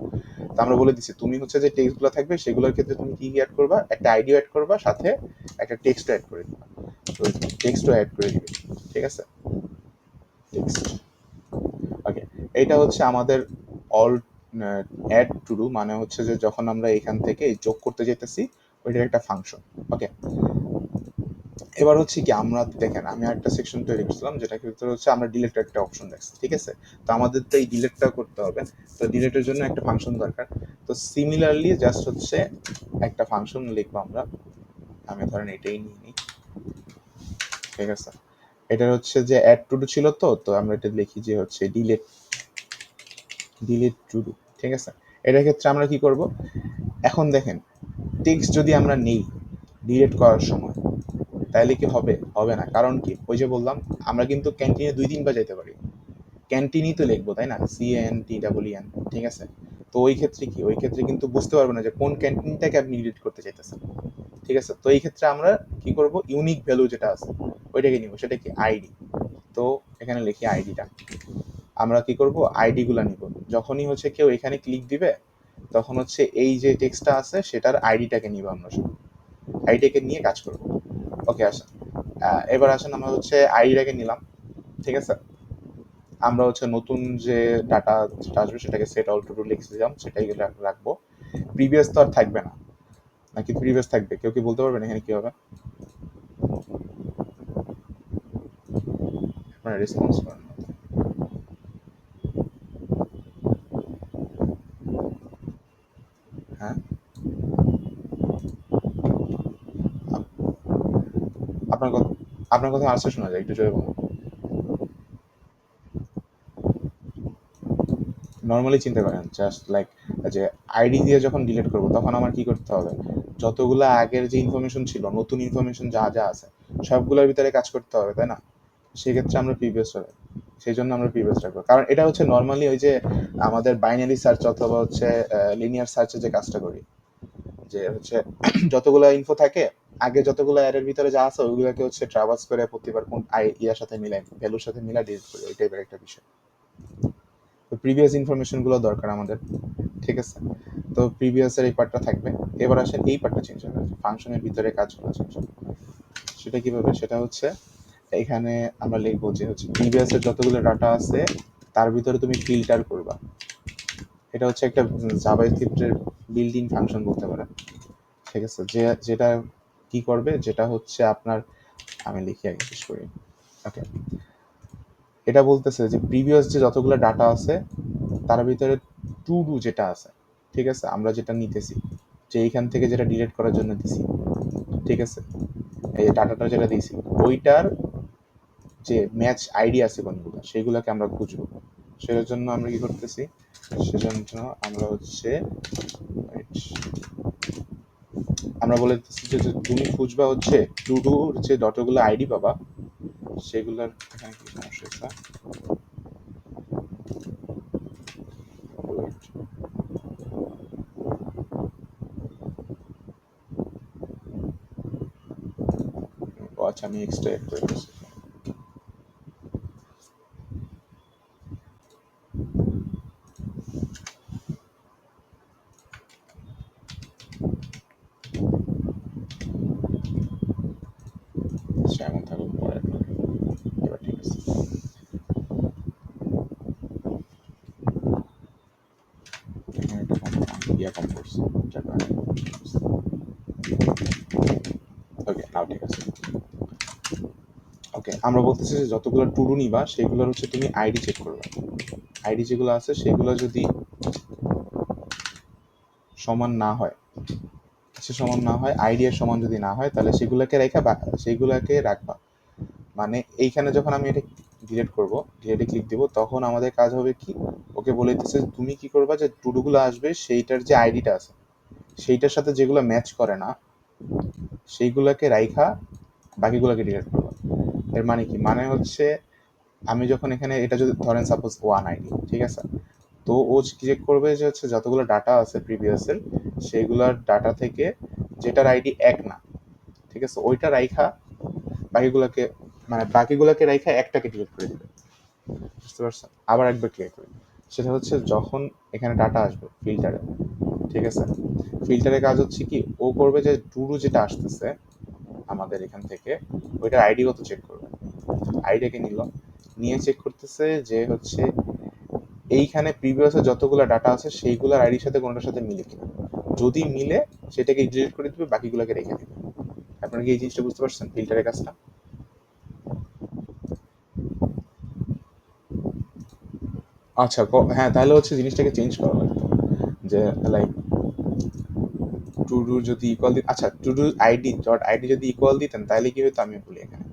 Speaker 1: তো আমরা বলে দিচ্ছি তুমি হচ্ছে যে টেক্সটগুলো থাকবে সেগুলোর ক্ষেত্রে তুমি কি কি অ্যাড করবা, একটা আইডিও অ্যাড করবা, সাথে একটা টেক্সটও অ্যাড করে দিবা। তো টেক্সটও অ্যাড করে দিবে, ঠিক আছে, টেক্সট। ওকে, এইটা হচ্ছে আমাদের অল অ্যাড টু ডু, মানে হচ্ছে যে যখন আমরা এখান থেকে যোগ করতে যেতেছি ওইটার একটা ফাংশন। ওকে, এবার হচ্ছে কি, আমরা দেখেন আমি একটা সেকশন তৈরি করছিলাম যেটা ভিতরে হচ্ছে আমরা ডিলিট একটা অপশন দেখছি, ঠিক আছে, তো আমাদের তো এই ডিলিটটা করতে হবে, তো ডিলিটের জন্য একটা ফাংশন দরকার। তো সিমিলারলি জাস্ট হচ্ছে একটা ফাংশন লিখবো আমরা, আমি ধরেন এটাই নিয়ে নিই, ঠিক আছে, এটার হচ্ছে যে অ্যাড টু ডু ছিল, তো তো আমরা এটা লিখি যে হচ্ছে ডিলিট টু ডু, ঠিক আছে। এটার ক্ষেত্রে আমরা কি করব, এখন দেখেন টেক্সট যদি আমরা নেই ডিলিট করার সময়, তাহলে কি হবে, হবে না, কারণ কি, ওই যে বললাম আমরা কিন্তু ক্যান্টিনে 2-3 বার যাইতে পারি, ক্যান্টিনই তো লিখবো তাই না, CANTEEN, ঠিক আছে। তো ওই ক্ষেত্রে কি, ওই ক্ষেত্রে কিন্তু বুঝতে পারবো না যে কোন ক্যান্টিনটাকে আপনি ডিলিট করতে চাইতেছেন, ঠিক আছে। তো এই ক্ষেত্রে আমরা কি করব, ইউনিক ভ্যালু যেটা আছে ওইটাকে নিব, সেটা কি আইডি। তো এখানে লিখি আইডিটা, আমরা কি করব, আইডি গুলা নিব, যখনই হচ্ছে কেউ এখানে ক্লিক দিবে তখন হচ্ছে এই যে টেক্সটটা আছে সেটার আইডিটাকে নিব, আমরা শুধু আইডিটাকে নিয়ে কাজ করব। ওকে, আসেন এবার আসেন আমরা হচ্ছে আইডিটাকে নিলাম, ঠিক আছে, আমরা হচ্ছে নতুন যে ডাটা যেটা আসবে সেটাকে সেট অল টু ডু লিখে দিলাম, সেটাই রাখবো। প্রিভিয়াস তো আর থাকবে না, নাকি প্রিভিয়াস থাকবে, কেউ কি বলতে পারবেন এখানে কি হবে, আপনারা রেসপন্স করেন না। হ্যাঁ, আপনার কথা, আপনার কথা আসছে শোনা যায়, একটু জোরে বলুন। নর্মালি চিন্তা করেন জাস্ট লাইক যে আইডি দিয়ে যখন ডিলিট করবো তখন আমার কি করতে হবে, যতগুলো আগের যে ইনফরমেশন ছিল, নতুন ইনফরমেশন যা যা আছে সবগুলোর ভিতরে কাজ করতে হবে, তাই না। সেক্ষেত্রে আমরা প্রিভিয়াস হবে, সেই জন্য আমরা প্রিভিয়াস রাখবো, কারণ এটা হচ্ছে নর্মালি ওই যে আমাদের বাইনারি সার্চ অথবা হচ্ছে লিনিয়ার সার্চে যে কাজটা করি, যে হচ্ছে যতগুলো ইনফো থাকে আগে যতগুলো অ্যারের ভিতরে যা আছে ওইগুলোকে হচ্ছে ট্রাভার্স করে প্রতিবার কোন ইয়ার সাথে মিলাই ভ্যালুর সাথে মিলাই ডিলিট করি, ওই টাইপের একটা বিষয়। প্রিভিয়াস ইনফরমেশনগুলো দরকার আমাদের, ঠিক আছে। তো প্রিভিয়াসের এই পার্টটা থাকবে। এবার আসেন এই পার্টটা চেঞ্জ হবে, ফাংশনের ভিতরে কাজগুলো চেঞ্জ হবে। সেটা কিভাবে? সেটা হচ্ছে এখানে আমরা লিখবো যে হচ্ছে প্রিভিয়াসের যতগুলো ডাটা আছে তার ভিতরে তুমি ফিল্টার করবা। এটা হচ্ছে একটা জাভাস্ক্রিপ্টের বিল্ট ইন ফাংশন বলতে পারে, ঠিক আছে। যেটা কি করবে, যেটা হচ্ছে আপনার, আমি লিখে আগে শেষ করি। ওকে, এটা বলতেছে যে প্রিভিয়াস যে যতগুলো ডাটা আছে তার ভিতরে টু ডু যেটা আছে, ঠিক আছে, আমরা যেটা নিতেছি, যে এইখান থেকে যেটা ডিলিট করার জন্য দিছি, ঠিক আছে, এই ডাটাটা যেটা দিয়েছি ওইটার যে ম্যাচ আইডি আছে কোনগুলো সেইগুলোকে আমরা খুঁজবো। সেটার জন্য আমরা কি করতেছি, সেজন্য আমরা হচ্ছে আমরা বলে দিতেছি যে তুমি খুঁজবা হচ্ছে টু ডুর যে ডটগুলো আইডি পাবা সেগুলোর, এখানে কি সমস্যা হচ্ছে, ও আচ্ছা আমি এক্সট্রা অ্যাড করে দিচ্ছি। আচ্ছা এমন থাকুক, পরে add করি। এবার ঠিক আছে। এখানে একটা কম করছি, ওকে নাও ঠিক আছে। ওকে, আমরা বলতেছি যে যতগুলো টু ডু নিবা সেগুলোর হচ্ছে তুমি আইডি চেক করবে। আইডি যেগুলো আছে সেগুলো যদি সমান না হয়, সমান না হয়, আইডি এর সমান যদি না হয় তাহলে সেগুলোকে রেখা বা সেগুলোকে রাখবা। মানে এইখানে যখন আমি এটা ডিলিট করব, ডিলিটে ক্লিক দিব, তখন আমাদের কাজ হবে কি, ওকে বলে দিতেছে তুমি কি করবা, যে টুডুগুলো আসবে সেইটার যে আইডিটা আছে সেইটার সাথে যেগুলো ম্যাচ করে না সেইগুলোকে রাইখা বাকিগুলোকে ডিলিট করবা। এর মানে কি, মানে হচ্ছে আমি যখন এখানে এটা যদি ধরেন সাপোজ ওয়ান আইডি, ঠিক আছে, তো ও চেক করবে যে হচ্ছে যতগুলো ডাটা আছে প্রিভিয়াসের সেইগুলোর ডাটা থেকে যেটার আইডি এক না, ঠিক আছে, ওইটা রাইখা বাকিগুলোকে, মানে বাকিগুলোকে রাইখা একটাকে ডিলিট করে দিবে, বুঝতে পারছেন। আবার একবার ক্লিয়ার করি, সেটা হচ্ছে যখন এখানে ডাটা আসবে ফিল্টারে, ঠিক আছে, ফিল্টারের কাজ হচ্ছে কি, ও করবে যে টুডু যেটা আসতেছে আমাদের এখান থেকে ওইটার আইডি কত চেক করবে, আইডিয়াকে নিল, নিয়ে চেক করতেছে যে হচ্ছে এইখানে প্রিভিয়াসে যতগুলো ডাটা আছে সেইগুলোর আইডির সাথে কোনোটার সাথে মিলে কিনা, যদি মিলে সেটাকে ডিলিট করে দিবে, বাকিগুলোকে রেখে দিবে। আপনারা কি এই জিনিসটা বুঝতে পারছেন ফিল্টারের কাজটা? আচ্ছা হ্যাঁ, তাহলে হচ্ছে জিনিসটাকে চেঞ্জ করা লাগতো, যে লাইক টু ডু যদি ইকুয়াল আচ্ছা to do ID dot ID যদি ইকুয়াল দিতেন তাহলে কি হতো আমি বলি এখানে,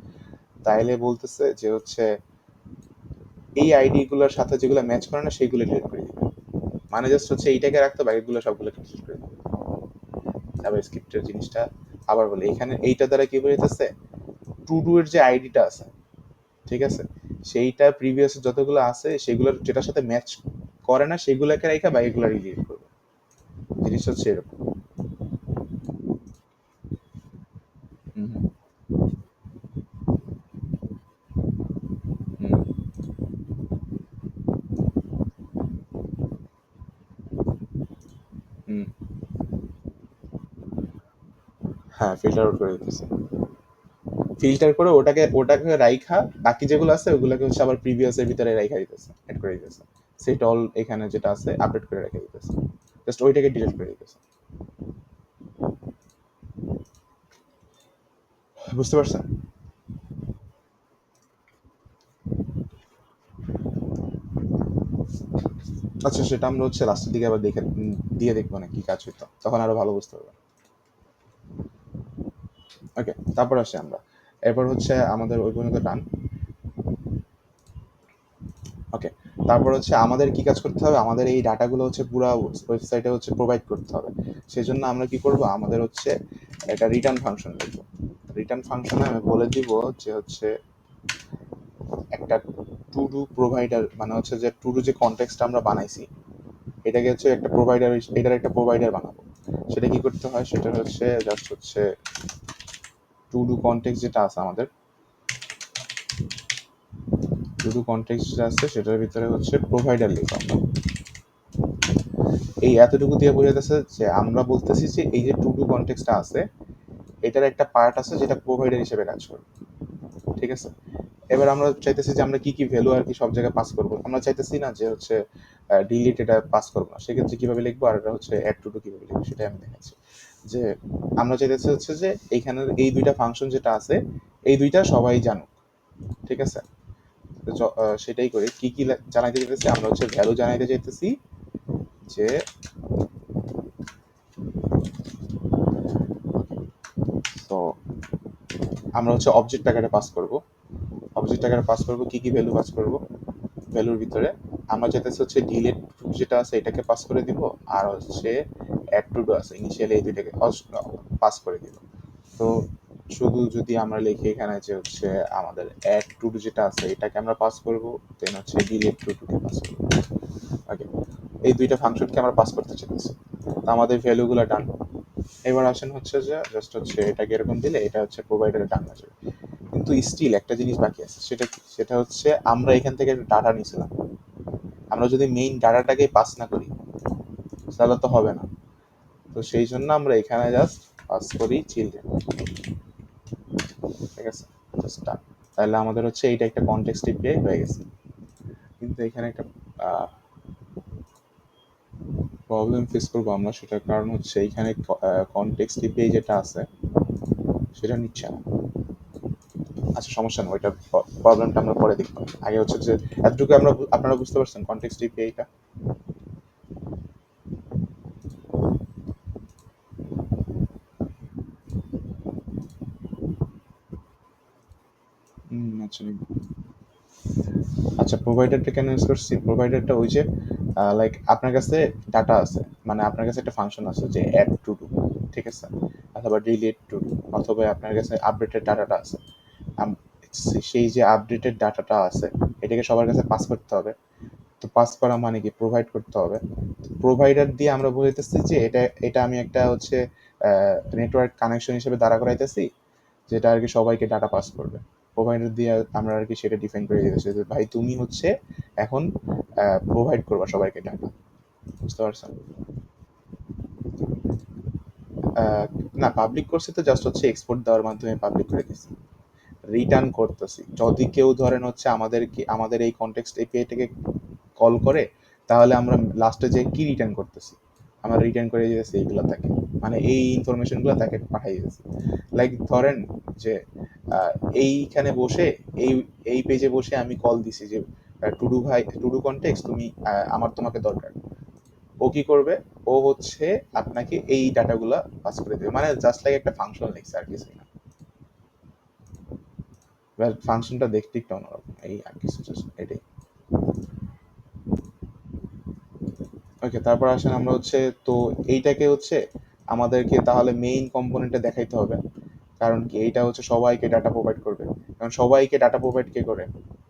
Speaker 1: তাহলে বলতেছে যে হচ্ছে এই আইডি গুলোর সাথে যেগুলো ম্যাচ করে না সেইগুলো ডিলিট করে দিবে, মানে জাস্ট হচ্ছে এইটাকে রাখতো, বাকিগুলো সবগুলোকে ডিলিট করে দিবে। আবার স্ক্রিপ্টের জিনিসটা আবার বলি, এখানে এইটা দ্বারা কি বোঝাইতেছে, টু ডু এর যে আইডিটা আছে, ঠিক আছে, সেইটা প্রিভিয়াস যতগুলো আছে সেগুলোর যেটার সাথে ম্যাচ করে না সেগুলোকে রেখে বাকিগুলো ডিলিট করবে, জিনিসটা হচ্ছে এরকম। হুম হুম হুম। হ্যাঁ ফিল্টার আউট করে দিতেছে, ফিল্টার করে ওটাকে ওটাকে রাইখা বাকি যেগুলো আছে ওগুলোকে হচ্ছে আবার প্রিভিয়াসের ভিতরে রাইখা দিতেছে, অ্যাড করে দিতেছে, সেট অল এখানে যেটা আছে আপডেট করে রেখে দিতেছে, জাস্ট ওইটাকে ডিলিট করে দিতেছে, বুঝতে পারছেন? আচ্ছা সেটা আমরা হচ্ছে লাস্টের দিকে আবার দেখে দিয়ে দেখবো না কি কাজ হইতো, তখন আরো ভালো বুঝতে পারবো। ওকে, তারপর আসি আমরা, এরপর হচ্ছে আমাদের ওই পর্যন্ত ডান। ওকে, তারপর হচ্ছে আমাদের কি কাজ করতে হবে, আমাদের এই ডাটাগুলো হচ্ছে পুরো ওয়েবসাইটে হচ্ছে প্রোভাইড করতে হবে। সেজন্য আমরা কি করব, আমাদের হচ্ছে একটা রিটার্ন ফাংশন লিখব। রিটার্ন ফাংশনে আমি বলে দিব যে হচ্ছে একটা টু ডু প্রোভাইডার, মানে হচ্ছে যে টু ডু যে কনটেক্সটটা আমরা বানাইছি এটাকে হচ্ছে একটা প্রোভাইডার, এটার একটা প্রোভাইডার বানাবো। সেটা কি করতে হয়, সেটা হচ্ছে জাস্ট হচ্ছে টু ডু কনটেক্সট যেটা আছে আমাদের, টু ডু কনটেক্সট আছে সেটার ভিতরে হচ্ছে প্রোভাইডার লিখব আমরা। এই এতটুকু দিয়ে বোঝাতেছে যে আমরা বলতেছি যে এই যে টু ডু কনটেক্সটটা আছে এটার একটা পার্ট আছে যেটা প্রোভাইডার হিসেবে কাজ করবে, ঠিক আছে। এবার আমরা চাইতেছি যে আমরা কি কি ভ্যালু আর কি সব জায়গায় পাস করবো, আমরা চাইতেছি না যে হচ্ছে ডিলিট এটা পাস করবো না, সেক্ষেত্রে কিভাবে লিখবো আর এটা হচ্ছে অ্যাড টু ডু কিভাবে লিখবো সেটাই আমি দেখাচ্ছি। যে আমরা চাইতেছি হচ্ছে যে এইখানের এই দুইটা ফাংশন যেটা আছে এই দুইটা সবাই জানুক, ঠিক আছে। সেটাই করি, কি কি জানাইতে চাইতেছি আমরা হচ্ছে ভ্যালু জানাইতে চাইতেছি যে তো আমরা হচ্ছে অবজেক্ট আকারে পাস করব, অবজেক্ট আকারে পাস করব কি কি ভ্যালু পাস করব, ভ্যালুর ভিতরে আমরা চাইতেছি হচ্ছে ডিলিট যেটা আছে এটাকে পাস করে দিব আর হচ্ছে অ্যাড টু ডু আছে ইনিশিয়ালি এই দুইটাকে পাস করে দিব। তো শুধু যদি আমরা লিখি এখানে যে হচ্ছে আমাদের অ্যাড টু ডু যেটা আছে এটাকে আমরা পাস করব, দেন হচ্ছে ডিলিট টু ডুকে পাস করব। ওকে, এই দুইটা ফাংশনকে আমরা পাস করতে চাইতেছি, তো আমাদের ভ্যালুগুলো ডান। এবার আসেন হচ্ছে যে জাস্ট হচ্ছে এটাকে এরকম দিলে এটা হচ্ছে প্রোভাইডারে ডান হয়ে যাবে। কিন্তু স্টিল একটা জিনিস বাকি আছে, সেটা কি, সেটা হচ্ছে আমরা এখান থেকে ডাটা নিয়েছিলাম, আমরা যদি মেইন ডাটাটাকে পাস না করি তাহলে তো হবে না। তো সেই জন্য আমরা এখানে জাস্ট পাস করি চিলড্রেন, ঠিক আছে, জাস্ট ডান। তাহলে আমাদের হচ্ছে এইটা একটা কনটেক্সট এপিআই হয়ে গেছে। কিন্তু এখানে একটা প্রবলেম ফেস করবো আমরা, সেটার কারণ হচ্ছে এইখানে কনটেক্সট এপিআই যেটা আছে সেটা নিচ্ছে না। আচ্ছা সমস্যা নেই, ওইটা প্রবলেমটা আমরা পরে দেখব, আগে হচ্ছে যে এতটুকু আমরা আপনারা বুঝতে পারছেন কনটেক্সট এপিআইটা। আচ্ছা আচ্ছা, প্রোভাইডারটা কেন ইউজ করছি, প্রোভাইডারটা ওই যে লাইক আপনার কাছে ডাটা আছে, মানে আপনার কাছে একটা ফাংশন আছে যে অ্যাড টু ডু, ঠিক আছে, অথবা ডিলিট টু ডু, অথবা আপনার কাছে আপডেটেড ডাটাটা আছে। সেই যে আপডেটেড ডাটাটা আছে এটাকে সবার কাছে পাস করতে হবে। তো পাস করা মানে কি, প্রোভাইড করতে হবে। প্রোভাইডার দিয়ে আমরা বুঝাইতেছি যে এটা এটা আমি একটা হচ্ছে নেটওয়ার্ক কানেকশন হিসেবে দাঁড়া করাইতেছি যেটা আর কি সবাইকে ডাটা পাস করবে। প্রোভাইডার দিয়ে আমরা আর কি সেটা ডিফাইন করে দিতেছি যে ভাই তুমি হচ্ছে এখন প্রোভাইড করবা সবাইকে ডাটা, বুঝতে পারছেন। আহ, না পাবলিক করছি তো জাস্ট হচ্ছে এক্সপোর্ট দেওয়ার মাধ্যমে পাবলিক করে দিচ্ছি, রিটার্ন করতেছি যদি কেউ ধরেন হচ্ছে আমাদের এই কনটেক্সট এপিআইটাকে কল করে তাহলে আমরা লাস্টে যে কি রিটার্ন করতেছি, আমরা রিটার্ন করে দিতেছি এইগুলো তাকে, মানে এই ইনফরমেশনগুলো তাকে পাঠিয়ে দিতেছি। লাইক ধরেন যে আহ, এইখানে বসে এই এই পেজে বসে আমি কল দিছি যে টুডু ভাই, টুডু কনটেক্সট তুমি আমার তোমাকে দরকার। ও কি করবে, ও হচ্ছে আপনাকে এই ডাটাগুলো পাস করে দেবে, মানে জাস্ট লাইক একটা ফাংশন লিখছে আর কিছুই না। ফাংশনটা দেখতে একটু অন্যরকম, এই আর কিছু just এটাই। ওকে, তারপর আসেন আমরা হচ্ছে তো এইটাকে হচ্ছে আমাদেরকে তাহলে মেইন কম্পোনেন্টে দেখাইতে হবে, কারণ কি এইটা হচ্ছে সবাইকে ডাটা প্রোভাইড করবে। কারণ সবাইকে ডাটা প্রোভাইড কে করে,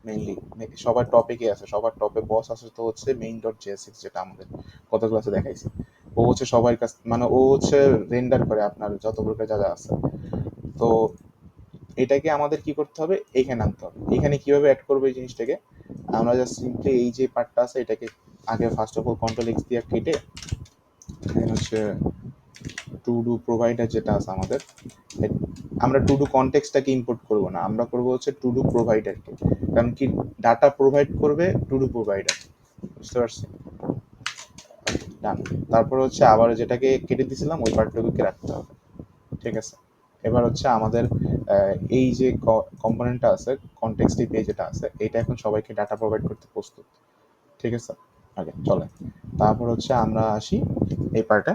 Speaker 1: মেইনলি সবার টপে কে আছে, সবার টপে বস আছে তো হচ্ছে মেইন ডট জেএসএক্স, যেটা আমাদের গত ক্লাসে দেখাইছি। ও হচ্ছে সবার কাছে, মানে ও হচ্ছে রেন্ডার করে আপনার যত প্রকার যা যা আছে। তো এটাকে আমাদের কি করতে হবে, এইখানে আনতে হবে। এখানে কিভাবে অ্যাড করবো এই জিনিসটাকে, আমরা জাস্ট সিম্পলি এই যে পার্টটা আছে এটাকে আগে first of all control x দিয়ে কেটে হচ্ছে টু ডু প্রোভাইডার যেটা আছে আমাদের, আমরা টু ডু কনটেক্সটটাকে ইম্পোর্ট করব না, আমরা করব হচ্ছে টু ডু প্রোভাইডারকে, কারণ কি ডাটা প্রোভাইড করবে টু ডু প্রোভাইডার, বুঝতে পারছি। ডান। তারপর হচ্ছে আবার যেটাকে কেটে দিয়েছিলাম ওই পার্টটুকুকে রাখতে হবে, ঠিক আছে। এবার হচ্ছে আমাদের এই যে কম্পোনেন্টটা আছে কনটেক্সট এপিআই যেটা আছে এটা এখন সবাইকে ডাটা প্রোভাইড করতে প্রস্তুত, ঠিক আছে। ওকে চলে, তারপর হচ্ছে আমরা আসি এই পার্টে,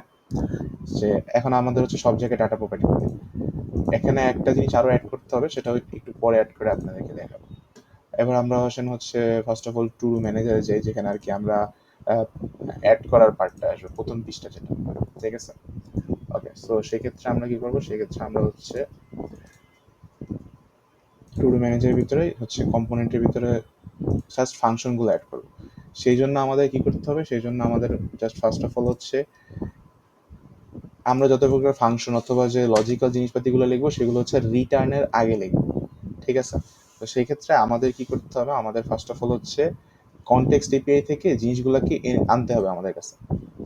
Speaker 1: যে এখন আমাদের হচ্ছে সব জায়গায় ডাটা প্রোভাইড করতে। এখানে একটা জিনিস আরো অ্যাড করতে হবে, সেটা একটু পরে অ্যাড করে আপনাদেরকে দেখাবো। এবার আমরা আসেন হচ্ছে ফার্স্ট অফ অল টু ম্যানেজারে যাই, যেখানে আর কি আমরা অ্যাড করার পার্টটা আসবে প্রথম পৃষ্ঠা যেটা, ঠিক আছে। ওকে, সো সেক্ষেত্রে আমরা কি করবো, সেক্ষেত্রে আমরা হচ্ছে টু ম্যানেজারের ভিতরে হচ্ছে কম্পোনেন্টের ভিতরে জাস্ট ফাংশনগুলো অ্যাড করবো। সেই জন্য আমাদের কি করতে হবে, সেই জন্য আমাদের জাস্ট ফার্স্ট অফ অল হচ্ছে আমরা যত প্রকার ফাংশন অথবা যে লজিক্যাল জিনিসপাতিগুলো লিখবো সেগুলো হচ্ছে রিটার্নের আগে লিখবো, ঠিক আছে। তো সেই ক্ষেত্রে আমাদের কি করতে হবে, আমাদের ফার্স্ট অফ অল হচ্ছে কনটেক্সট এপিআই থেকে জিনিসগুলোকে আনতে হবে আমাদের কাছে।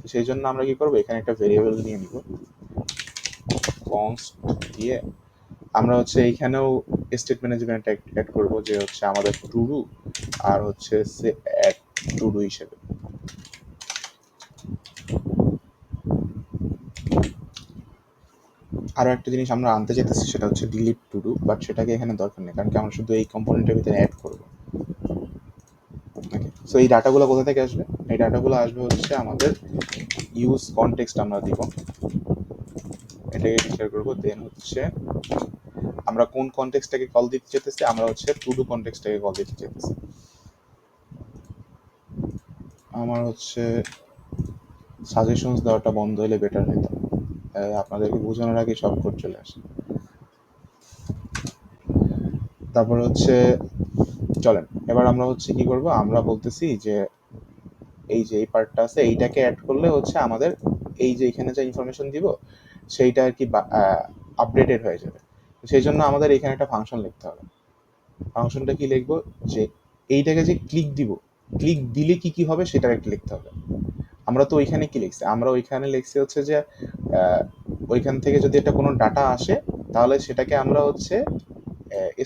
Speaker 1: তো সেই জন্য আমরা কি করব, এখানে একটা ভেরিয়েবল নিয়ে নিব, কনস্ট দিয়ে আমরা হচ্ছে এইখানেও স্টেট ম্যানেজমেন্ট অ্যাড করব, যে হচ্ছে আমাদের টু ডু আর হচ্ছে সে অ্যাড টু ডু হিসেবে। আরো একটা জিনিস আমরা আনতে চাইতেছি, সেটা হচ্ছে ডিলিট টু ডু, বাট সেটাকে এখানে দরকার নেই, কারণ কি আমরা শুধু এই কম্পোনেন্টের ভিতরে অ্যাড করব। ওকে, সো এই ডাটাগুলো কোথা থেকে আসবে? এই ডাটাগুলো আসবে হচ্ছে আমাদের ইউজ কনটেক্সট আমরা দিব, এটাকে ডিক্লেয়ার করব। দেন হচ্ছে আমরা কোন কনটেক্সটটাকে কল দিতে চাইতেছি, আমরা হচ্ছে টু ডু কনটেক্সটটাকে কল দিতে চাইতেছি। আমার হচ্ছে সাজেশনস দেওয়াটা বন্ধ হলে বেটার হতো, আপনাদেরকে বোঝানোর আগে সব কোড চলে আসে। তারপর হচ্ছে চলেন এবার আমরা হচ্ছে কি করব, আমরা বলতেছি যে এই যে এই পার্টটা আছে এইটাকে অ্যাড করলে হচ্ছে আমাদের এই যে এখানে যে ইনফরমেশন দিব সেইটা আর কি আপডেটেড হয়ে যাবে। সেই জন্য আমাদের এখানে একটা ফাংশন লিখতে হবে। ফাংশনটা কি লিখবো, যে এইটাকে যে ক্লিক দিব, ক্লিক দিলে কি কি হবে সেটা একটা লিখতে হবে। আমরা তো ওইখানে কি লিখছি, আমরা ওইখানে লিখছি হচ্ছে যে ওইখান থেকে যদি একটা কোনো ডাটা আসে তাহলে সেটাকে আমরা হচ্ছে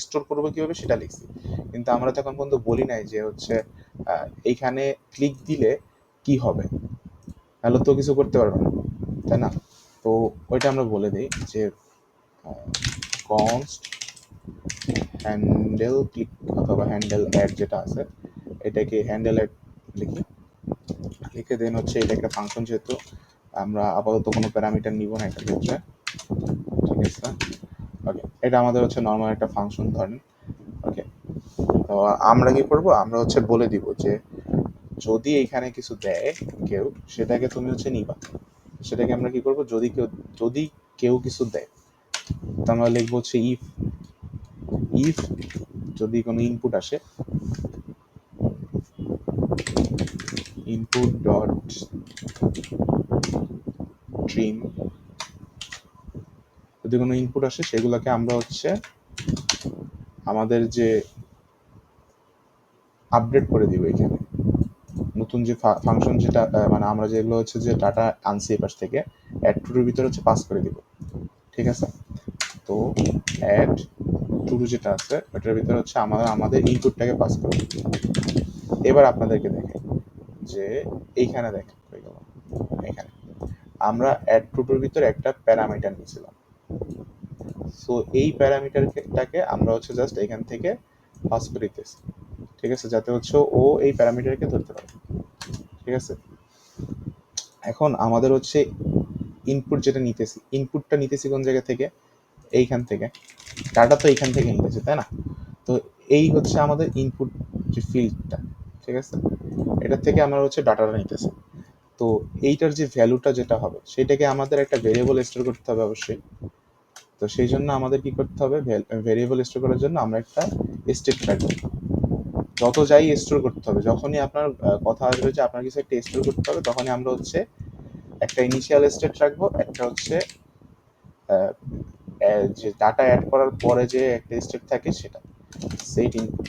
Speaker 1: স্টোর করবো কিভাবে সেটা লিখছি। কিন্তু আমরা তখন পর্যন্ত বলি নাই যে হচ্ছে এইখানে ক্লিক দিলে কি হবে, তাহলে তো কিছু করতে পারবে না, তাই না? তো ওইটা আমরা বলে দিই যে কনস্ট হ্যান্ডেল ক্লিক অথবা হ্যান্ডেল অ্যাড যেটা আছে এটাকে হ্যান্ডেল অ্যাড লিখি, লিখে দেন হচ্ছে এটা একটা ফাংশন, যেহেতু আমরা আপাতত কোনো প্যারামিটার নিব না এটার ক্ষেত্রে, ঠিক আছে? ওকে, এটা আমাদের হচ্ছে নর্মাল একটা ফাংশন ধরেন। ওকে, তো আমরা কি করব, আমরা হচ্ছে বলে দিব যে যদি এখানে কিছু দেয় কেউ, সেটাকে তুমি হচ্ছে নিবা। সেটাকে আমরা কি করব, যদি কেউ কিছু দেয় তো আমরা লিখবো হচ্ছে ইফ ইফ যদি কোনো ইনপুট আসে, ইনপুট ডট স্ট্রিম, যদি কোনো ইনপুট আসে সেগুলোকে আমরা হচ্ছে আমাদের যে আপডেট করে দিব এখানে নতুন যে ফাংশন যেটা মানে আমরা যেগুলো হচ্ছে যে ডাটা আনছি এপাশ থেকে অ্যাড টু এর ভিতরে হচ্ছে পাস করে দিব, ঠিক আছে? তো অ্যাড টু যেটা আছে ওটার ভিতরে হচ্ছে আমাদের ইনপুটটাকে পাস করে দিব। এবার আপনাদেরকে দেখে যে এইখানে দেখেন হয়ে গেল, এখানে আমরা অ্যাড টু এর ভিতরে একটা প্যারামিটার নিয়েছিলাম। সো এই প্যারামিটারটাকে আমরা হচ্ছে জাস্ট এখান থেকে পাস করে দিতেছি, ঠিক আছে, যাতে হচ্ছে ও এই প্যারামিটারকে ধরতে পারে, ঠিক আছে? এখন আমাদের হচ্ছে ইনপুট যেটা নিতেছি, ইনপুটটা নিতেছি কোন জায়গা থেকে, এইখান থেকে, ডাটা তো এইখান থেকে নিতেছি, তাই না? তো এই হচ্ছে আমাদের ইনপুট যে ফিল্ডটা, ঠিক আছে, এটার থেকে আমরা হচ্ছে ডাটাটা নিতেছি। তো এইটার যে ভ্যালুটা যেটা হবে সেটাকে আমাদের একটা ভেরিয়েবল স্টোর করতে হবে অবশ্যই। তো সেই জন্য আমাদের কি করতে হবে, ভেরিয়েবল স্টোর করার জন্য আমরা একটা স্টেট রাখবো। যত যাই স্টোর করতে হবে, যখনই আপনার কথা আসবে যে আপনার কিছু একটা স্টোর করতে হবে, তখনই আমরা হচ্ছে একটা ইনিশিয়াল স্টেট রাখবো, একটা হচ্ছে যে ডাটা অ্যাড করার পরে যে একটা স্টেট থাকে সেটা সেট ইনপুট,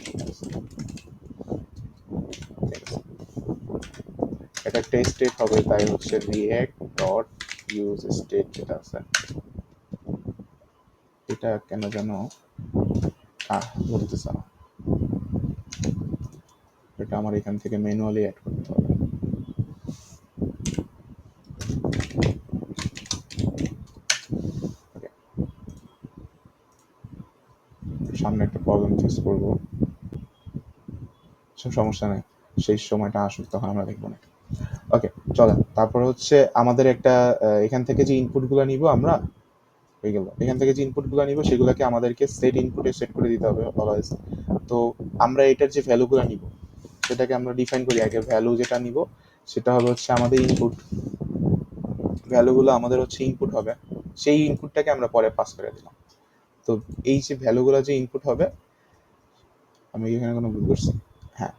Speaker 1: এটা একটা স্টেট হবে, তাই হচ্ছে রিঅ্যাক্ট ডট ইউজ স্টেট যেটা আছে এটা কেন যেন বলতেছে না, এটা আমার এখান থেকে ম্যানুয়ালি অ্যাড করতে হবে। ওকে, সামনে একটা প্রবলেম ফেস করবো, সমস্যা নেই, সেই সময়টা আসুক তখন আমরা দেখবো না। ওকে, চলেন তারপর হচ্ছে আমাদের একটা এখান থেকে যে ইনপুটগুলো নিব আমরা, হয়ে গেল, এখান থেকে যে ইনপুটগুলো নিব সেগুলোকে আমাদেরকে সেট ইনপুটে সেট করে দিতে হবে অলওয়েজ। তো আমরা এটার যে ভ্যালুগুলো নিব সেটাকে আমরা ডিফাইন করি আগে। ভ্যালু যেটা নিব সেটা হবে হচ্ছে আমাদের ইনপুট, ভ্যালুগুলো আমাদের হচ্ছে ইনপুট হবে, সেই ইনপুটটাকে আমরা পরে পাস করে দিলাম। তো এই যে ভ্যালুগুলো যে ইনপুট হবে, আমি এখানে কোনো ভুল করছি? হ্যাঁ,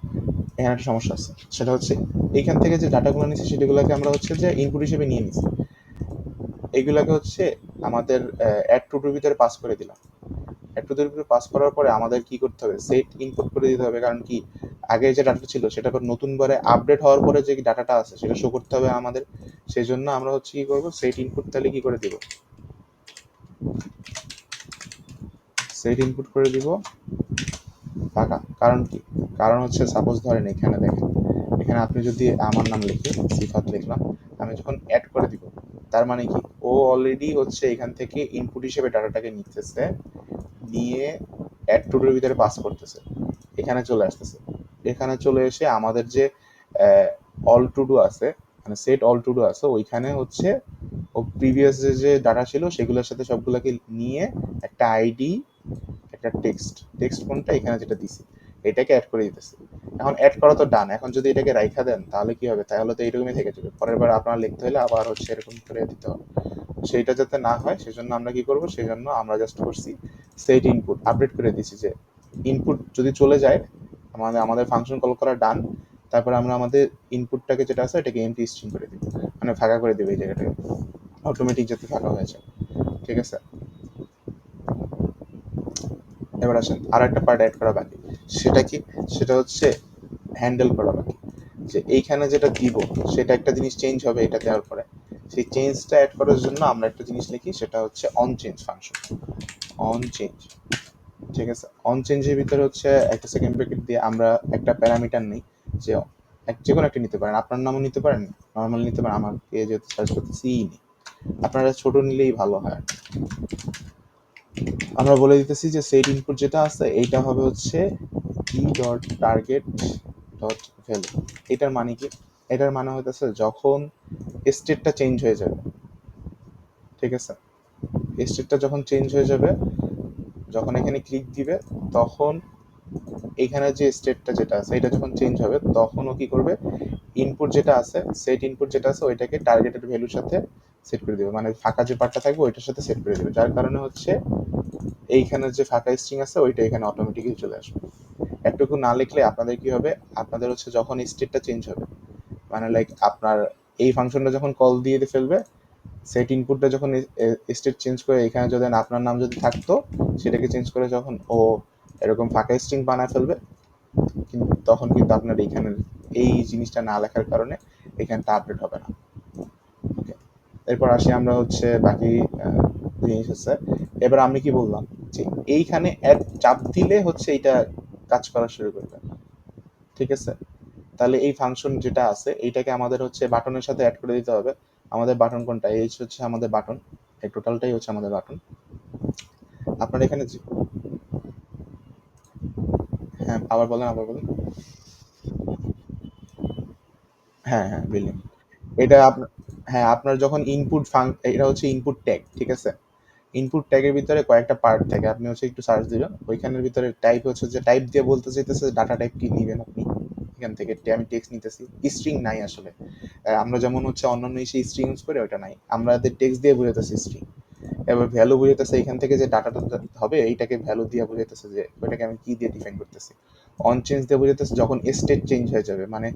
Speaker 1: এখানে একটা সমস্যা আছে, সেটা হচ্ছে এইখান থেকে যে ডাটাগুলো নিচ্ছি সেগুলোকে আমরা হচ্ছে যে ইনপুট হিসেবে নিয়ে নিচ্ছি, এইগুলাকে হচ্ছে আমাদের অ্যাড টু ভিতরে পাস করে দিলাম। Add to the limit pass করার পরে আমাদের কি করতে হবে, সেট ইনপুট করে দিতে হবে। কারণ কি, আগে যে ডাটা ছিল সেটা পর নতুনবারে আপডেট হওয়ার পরে যে ডাটাটা আছে সেটা শো করতে হবে আমাদের। সেই জন্য আমরা হচ্ছে কি করবো, সেট ইনপুট তাহলে কি করে দিব, সেট ইনপুট করে দিব ফাঁকা। কারণ কি, কারণ হচ্ছে সাপোজ ধরেন এখানে দেখেন, এখানে আপনি যদি আমার নাম লিখে সিফাত লিখলাম, আমি যখন অ্যাড করে দিব, তার মানে কি, ও অলরেডি হচ্ছে এখান থেকে ইনপুট হিসেবে ডাটাটাকে নিতেছে, নিয়ে অ্যাড টু এর ভিতরে পাস করতেছে, এখানে চলে আসতেছে। এখানে চলে এসে আমাদের যে অল টু ডু আছে, মানে সেট অল টু ডু আছে, ওইখানে হচ্ছে ও প্রিভিয়াস যে ডাটা ছিল সেগুলোর সাথে সবগুলোকে নিয়ে একটা আইডি, একটা টেক্সট, টেক্সট কোনটা এখানে যেটা দিছি এটাকে অ্যাড করে দিতেছে। এখন অ্যাড করা তো ডান, এখন যদি এটাকে রাইখা দেন তাহলে কি হবে, তাহলে তো এইরকমই থেকে যাবে, পরের বার আপনার লিখতে হলে আবার হচ্ছে এরকম করে দিতে হবে। সেইটা যাতে না হয় সেজন্য আমরা কি করব, সেজন্য আমরা জাস্ট করছি সেট ইনপুট, আপডেট করে দিছি যে ইনপুট যদি চলে যায়, আমাদের ফাংশন কল করা ডান, তারপর আমরা আমাদের ইনপুটটাকে যেটা আছে এটাকে এমটি স্ট্রিং করে দিব, মানে ফাঁকা করে দেবে এই জায়গাটাকে, অটোমেটিক যাতে ফাঁকা হয়ে যায়। ঠিক আছে, এবার আসেন আর একটা পার্ট অ্যাড করা বাকি, সেটা কি, সেটা হচ্ছে হ্যান্ডেল করা বাকি। যে এইখানে যেটা দিব সেটা একটা জিনিস চেঞ্জ হবে এটা দেওয়ার পরে, সেই চেঞ্জটা অ্যাড করার জন্য আমরা একটা জিনিস লিখি, সেটা হচ্ছে on change function, on change. ঠিক আছে, অন চেঞ্জের ভিতরে হচ্ছে একটা সেকেন্ড ব্র্যাকেট দিয়ে আমরা একটা প্যারামিটার নিই, যে যে কোনো একটা নিতে পারেন, আপনার নামও নিতে পারেন, নর্মাল নিতে পারেন, আমাকে যেহেতু সার্চ করতেছি নিই, আপনারা ছোট নিলেই ভালো হয়। আমরা বলে দিতেছি যে সেট ইনপুট যেটা আছে এইটা হবে হচ্ছে কি ডট টার্গেট ডট ভ্যালু। এটার মানে কি, এটার মানে হইতেছে যখন স্টেটটা চেঞ্জ হয়ে যাবে, ঠিক আছে, স্টেটটা যখন চেঞ্জ হয়ে যাবে, যখন এখানে ক্লিক দিবে, তখন এইখানে যে স্টেটটা যেটা আছে এটা যখন চেঞ্জ হবে তখন ও কি করবে, ইনপুট যেটা আছে, সেট ইনপুট যেটা আছে ওইটাকে টার্গেটেড ভ্যালুর সাথে সেট করে দেবে, মানে ফাঁকা যে পার্টটা থাকবে ওইটার সাথে সেট করে দেবে, যার কারণে হচ্ছে এইখানে যে ফাঁকা স্ট্রিং আছে ওইটা এখানে অটোমেটিক্যালি চলে আসবে। একটুকু না লিখলে আপনাদের কি হবে, আপনাদের হচ্ছে যখন স্টেটটা চেঞ্জ হবে, মানে লাইক আপনার এই ফাংশনটা যখন কল দিয়ে ফেলবে, সেট ইনপুটটা যখন স্টেট চেঞ্জ করে এখানে যদি আপনার নাম যদি থাকতো সেটাকে চেঞ্জ করে যখন ও এরকম ফাঁকা স্ট্রিং বানায় ফেলবে, কিন্তু তখন কিন্তু আপনার এইখানে এই জিনিসটা না লেখার কারণে এখানটা আপডেট হবে না। ওকে, এরপর আসি আমরা হচ্ছে বাকি জিনিস হচ্ছে, এবার আমি কি বললাম যে এইখানে অ্যাড চাপ দিলে হচ্ছে এইটা কাজ করা শুরু করবে। ঠিক আছে, তাহলে এই ফাংশন যেটা আছে এইটাকে আমাদের হচ্ছে বাটনের সাথে অ্যাড করে দিতে হবে। আমাদের বাটন কোনটা, এই হচ্ছে আমাদের বাটন, এই টোটালটাই হচ্ছে আমাদের বাটন। আপনার এখানে হ্যাঁ আবার বলেন, আবার বলেন। হ্যাঁ হ্যাঁ বিলিং, এটা আপনার, হ্যাঁ আপনার যখন ইনপুট এটা হচ্ছে ইনপুট ট্যাগ, ঠিক আছে, ইনপুট ট্যাগের ভিতরে কয়েকটা পার্ট থাকে, আপনি হচ্ছে একটু সার্চ দিবেন, ওইখানের ভিতরে টাইপ হচ্ছে যে টাইপ দিয়ে বলতে চাইতেছে ডাটা টাইপ কি নিবেন আপনি, এখান থেকে আমি টেক্সট নিতেছি, স্ট্রিং নাই আসলে, আমরা যেমন হচ্ছে অন্যান্য এসে স্ট্রিং ইউজ করি ওটা নাই, আমাদের টেক্সট দিয়ে বুঝাইতেছি স্ট্রিং। এবার ভ্যালু বুঝাইতেছে এখান থেকে যে ডাটাটা হবে এইটাকে ভ্যালু দিয়ে বুঝাইতেছে যে ওইটাকে আমি কি দিয়ে ডিফাইন করতেছি। অন চেঞ্জ দিয়ে বুঝাইতেছে যখন স্টেট চেঞ্জ হয়ে যাবে, মানে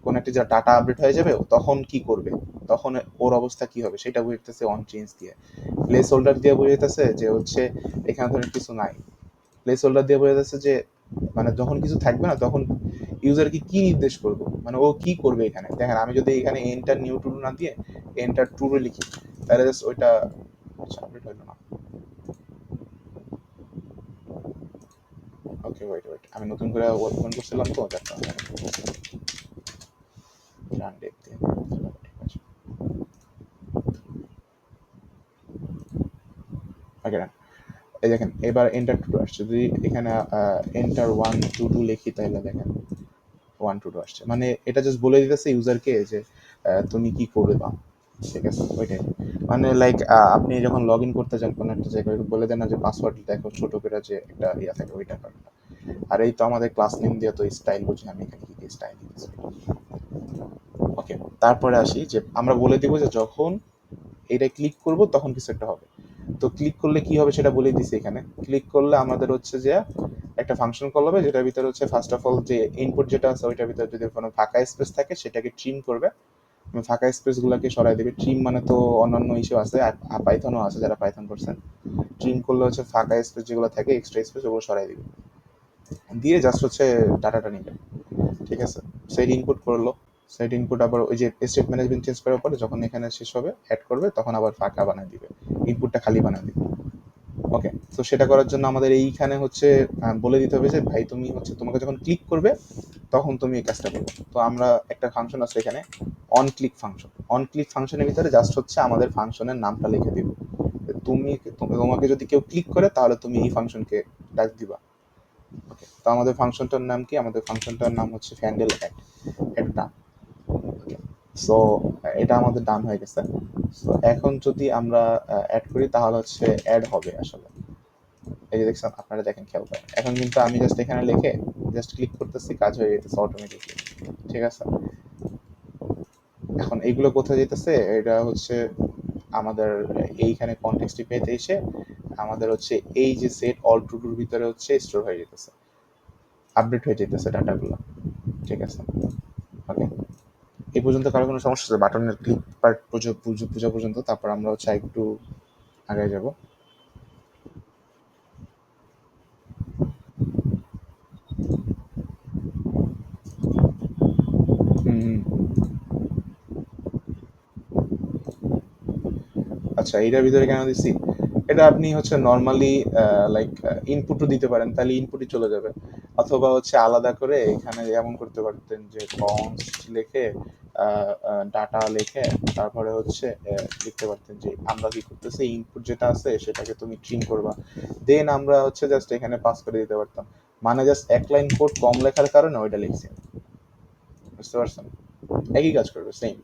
Speaker 1: কোন একটা যে ডাটা আপডেট হয়ে যাবে তখন কি করবে, তখন ওর অবস্থা কি হবে সেটা বুঝাইতেছে অন চেঞ্জ দিয়ে। প্লেস হোল্ডার দিয়ে বুঝাইতেছে যে হচ্ছে এখানে ধরেন কিছু নাই, প্লেস হোল্ডার দিয়ে বোঝাচ্ছে যে মানে যখন কিছু থাকবে না তখন ইউজারকে কি নির্দেশ করবো, মানে ও কি করবে এখানে। দেখেন আমি যদি এখানে এন্টার নিউ টু না দিয়ে এন্টার টু লিখি তাহলে জাস্ট ওইটা আপডেট হইলো না। ওকে ওয়েট ওয়েট, আমি নতুন করে ওপেন করছিলাম তো যার কারণে রান ডেট দিয়ে, ঠিক আছে ওকে রান। এই দেখেন এবার এন্টার টু আসছে, যদি এখানে এন্টার ওয়ান টু টু লিখি তাহলে দেখেন ওয়ান টু টু আসছে, মানে এটা জাস্ট বলে দিতেছে ইউজারকে যে তুমি কি করবে বা। ঠিক আছে ওইটাই, মানে লাইক আপনি যখন লগ ইন করতে যান কোনো একটা জায়গায় বলে দেন না যে পাসওয়ার্ড দেখো ছোট করে যে একটা ইয়া থাকে ওইটা কারণে। আর এই তো আমাদের ক্লাস নেম দিয়ে তো স্টাইল বুঝি আমি এখানে কি স্টাইল দিতেছি। ওকে, তারপরে আসি যে আমরা বলে দিব যে যখন এটা ক্লিক করব তখন কিছু একটা হবে। তো ক্লিক করলে কি হবে সেটা বলে দিছি এখানে, ক্লিক করলে আমাদের হচ্ছে যে একটা ফাংশন কল হবে যেটার ভিতরে হচ্ছে ফার্স্ট অফ অল যে ইনপুট যেটা আছে ওইটার ভিতরে যদি কোনো ফাঁকা স্পেস থাকে সেটাকে ট্রিম করবে, ফাঁকা স্পেস গুলাকে সরাই দিবে। ট্রিম মানে তো অন্যান্য ইস্যু আছে, পাইথনও আছে, যারা পাইথন করছেন ট্রিম করলে হচ্ছে ফাঁকা স্পেস যেগুলো থাকে, এক্সট্রা স্পেস, ওগুলো সরাই দিবে, দিয়ে জাস্ট হচ্ছে ডাটাটা নিবে। ঠিক আছে, সেট ইনপুট করলো, সেট ইনপুট আবার ওই যে স্টেট ম্যানেজমেন্ট চেঞ্জ করার পরে যখন এখানে শেষ হবে অ্যাড করবে, তখন আবার ফাঁকা বানিয়ে দিবে, ইনপুটটা খালি বানিয়ে দিবে। ওকে, তো সেটা করার জন্য আমাদের এইখানে হচ্ছে বলে দিতে হবে যে ভাই তুমি হচ্ছে তোমাকে যখন ক্লিক করবে তখন তুমি এই কাজটা করবে। তো আমরা একটা ফাংশন আছে এখানে, on click function. On click ফাংশনের ভিতরে জাস্ট হচ্ছে আমাদের ফাংশনের নামটা লিখে দিব। তুমি তোমাকে যদি কেউ ক্লিক করে তাহলে তুমি এই ফাংশনকে ডাক দিবা। ওকে, তো আমাদের ফাংশনটার নাম কি? আমাদের ফাংশনটার নাম হচ্ছে ফ্যান্ডেল অ্যাড। এটা ডান। ওকে, সো এটা আমাদের ডান হয়ে গেছে। সো এখন যদি আমরা অ্যাড করি তাহলে হচ্ছে অ্যাড হবে আসলে। এই যে দেখছেন, আপনারা দেখেন, খেয়াল করেন, এখন কিন্তু আমি জাস্ট এখানে লিখে জাস্ট ক্লিক করতেছি, কাজ হয়ে যেতেছে অটোমেটিকলি। ঠিক আছে, এখন এইগুলো কোথায় যেতেছে? এটা হচ্ছে আমাদের এইখানে কনটেক্সট পেতে এসে আমাদের হচ্ছে এই যে সেট অল টু ডুর ভিতরে হচ্ছে স্টোর হয়ে যেতেছে, আপডেট হয়ে যেতেছে ডাটাগুলো। ঠিক আছে, ওকে, এই পর্যন্ত কারো কোনো সমস্যা আছে? বাটনের ক্লিক পার্ট পূজা পর্যন্ত, তারপর আমরা হচ্ছে একটু আগে যাব। হুম, আচ্ছা, এটার ভিতরে কেন দিছি? এটা আপনি হচ্ছে নর্মালি লাইক ইনপুটও দিতে পারেন, তাহলে ইনপুটই চলে যাবে। অথবা হচ্ছে আলাদা করে এখানে এমন করতে পারতেন যে কনস্ট লিখে ডাটা লিখে তারপরে হচ্ছে লিখতে পারতেন যে আমরা কি করতেছি, ইনপুট যেটা আছে সেটাকে তুমি ট্রিম করবা, দেন আমরা হচ্ছে জাস্ট এখানে পাস করে দিতে পারতাম। মানে জাস্ট এক লাইন কোড কম লেখার কারণে ওইটা লিখছি, বুঝতে পারছেন? একই কাজ করবে, সেম।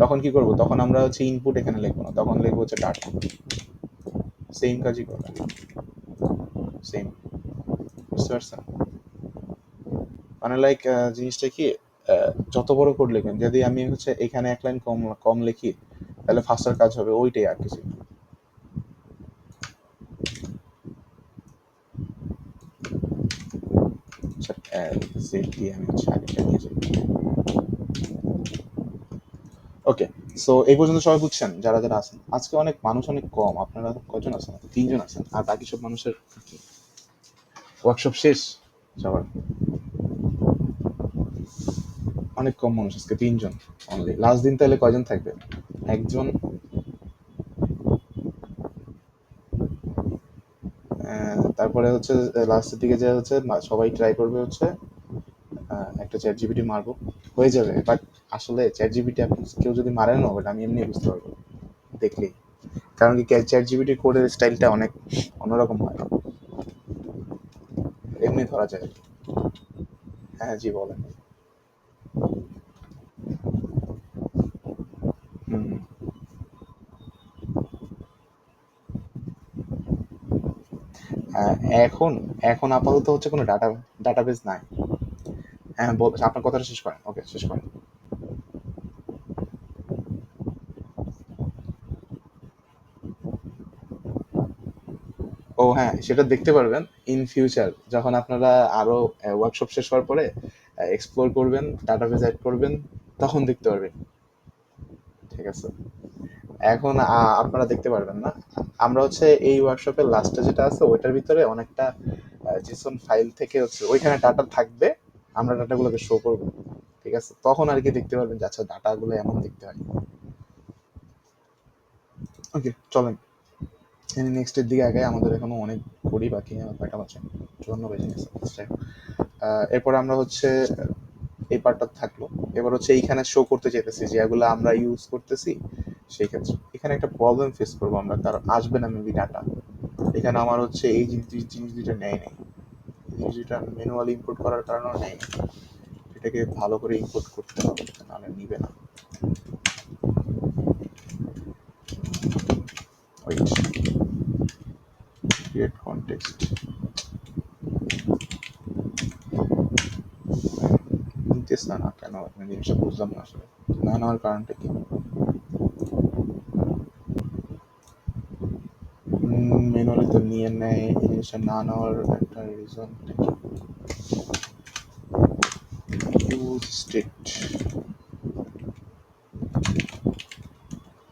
Speaker 1: তখন কি করব? তখন আমরা হচ্ছে ইনপুট এখানে লিখবো না, তখন লিখবো হচ্ছে ডাটা। সেম কাজই করবে, সেম। বুঝতে পারছেন? মানে লাইক জিনিসটা কি, যত বড় কোড লেখেন, যদি আমি হচ্ছে এখানে এক লাইন কম কম লিখি তাহলে ফাস্টার কাজ হবে, ওইটাই আর কিছু না। আচ্ছা, সেট দিয়ে আমি হচ্ছে আগেটা নিয়ে যাই। ওকে, সো এই পর্যন্ত সবাই বুঝছেন যারা যারা আছেন? আজকে অনেক মানুষ অনেক কম, আপনারা কজন আছেন? 3 জন আছেন, আর বাকি সব মানুষের ওয়ার্কশপ শেষ সবার? অনেক কম মানুষ, আজকে 3 জন অনলি। লাস্ট দিন তাহলে কয়জন থাকবে? একজন। তারপরে হচ্ছে লাস্টের দিকে যে হচ্ছে সবাই ট্রাই করবে হচ্ছে একটা চ্যাট জিপিটি মারবো, হয়ে যাবে। বাট আসলে চ্যাট জিপিটি আপনি কেউ যদি মারে না, বাট আমি এমনি বুঝতে পারবো দেখলেই। কারণ কি, চ্যাট জিপিটি কোডের স্টাইলটা অনেক অন্যরকম হয়, এমনি ধরা যায়। হ্যাঁ, জি বলেন। হুম, আহ, এখন এখন আপাতত হচ্ছে কোনো ডাটাবেস নাই। হ্যাঁ, আপনার কথাটা শেষ করেন, ওকে, শেষ করেন। ও হ্যাঁ, সেটা দেখতে পারবেন ইন ফিউচার, যখন আপনারা আরো ওয়ার্কশপ শেষ হওয়ার পরে এক্সপ্লোর করবেন, ডাটাবেস অ্যাড করবেন, তখন দেখতে পারবেন। ঠিক আছে, এখন আপনারা দেখতে পারবেন না। আমরা হচ্ছে এই ওয়ার্কশপের লাস্টে যেটা আছে ওইটার ভিতরে অনেকটা জেসন ফাইল থেকে হচ্ছে ওইখানে ডাটা থাকবে, আমরা ডাটাগুলোকে শো করব। ঠিক আছে, তখন আর কি দেখতে পারবেন যে আচ্ছা ডাটাগুলো এমন দেখতে হয়। ওকে, চলেন নেক্সটের দিকে আগে, আমাদের এখনো অনেক ঘড়ি বাকি, আমার কয়টা বাজে? 54 বেজে গেছে। যাই হোক, এরপরে আমরা হচ্ছে এই পার্টটা থাকলো। এবার হচ্ছে এইখানে শো করতে চাইতেছি যে এগুলো আমরা ইউজ করতেছি। সেই ক্ষেত্রে এখানে একটা প্রবলেম ফেস করবো আমরা, কারণ আসবে না মেবি ডাটা। এখানে আমার হচ্ছে এই জিনিস দুইটা নেয় নাই, জিনিস দুইটা ম্যানুয়ালি ইম্পোর্ট করার কারণেও নেয় না। এটাকে ভালো করে ইম্পোর্ট করতে হবে, নাহলে নিবে না। ওয়েট, ক্রিয়েট কনটেক্সট নিতেছে না কেন? মানে জিনিসটা বুঝলাম না আসলে, না নেওয়ার কারণটা কি? ম্যানুয়ালি তো নিয়ে নেয়, এই জিনিসটা না নেওয়ার একটা রিজনটা কি? ইউজ স্টেট,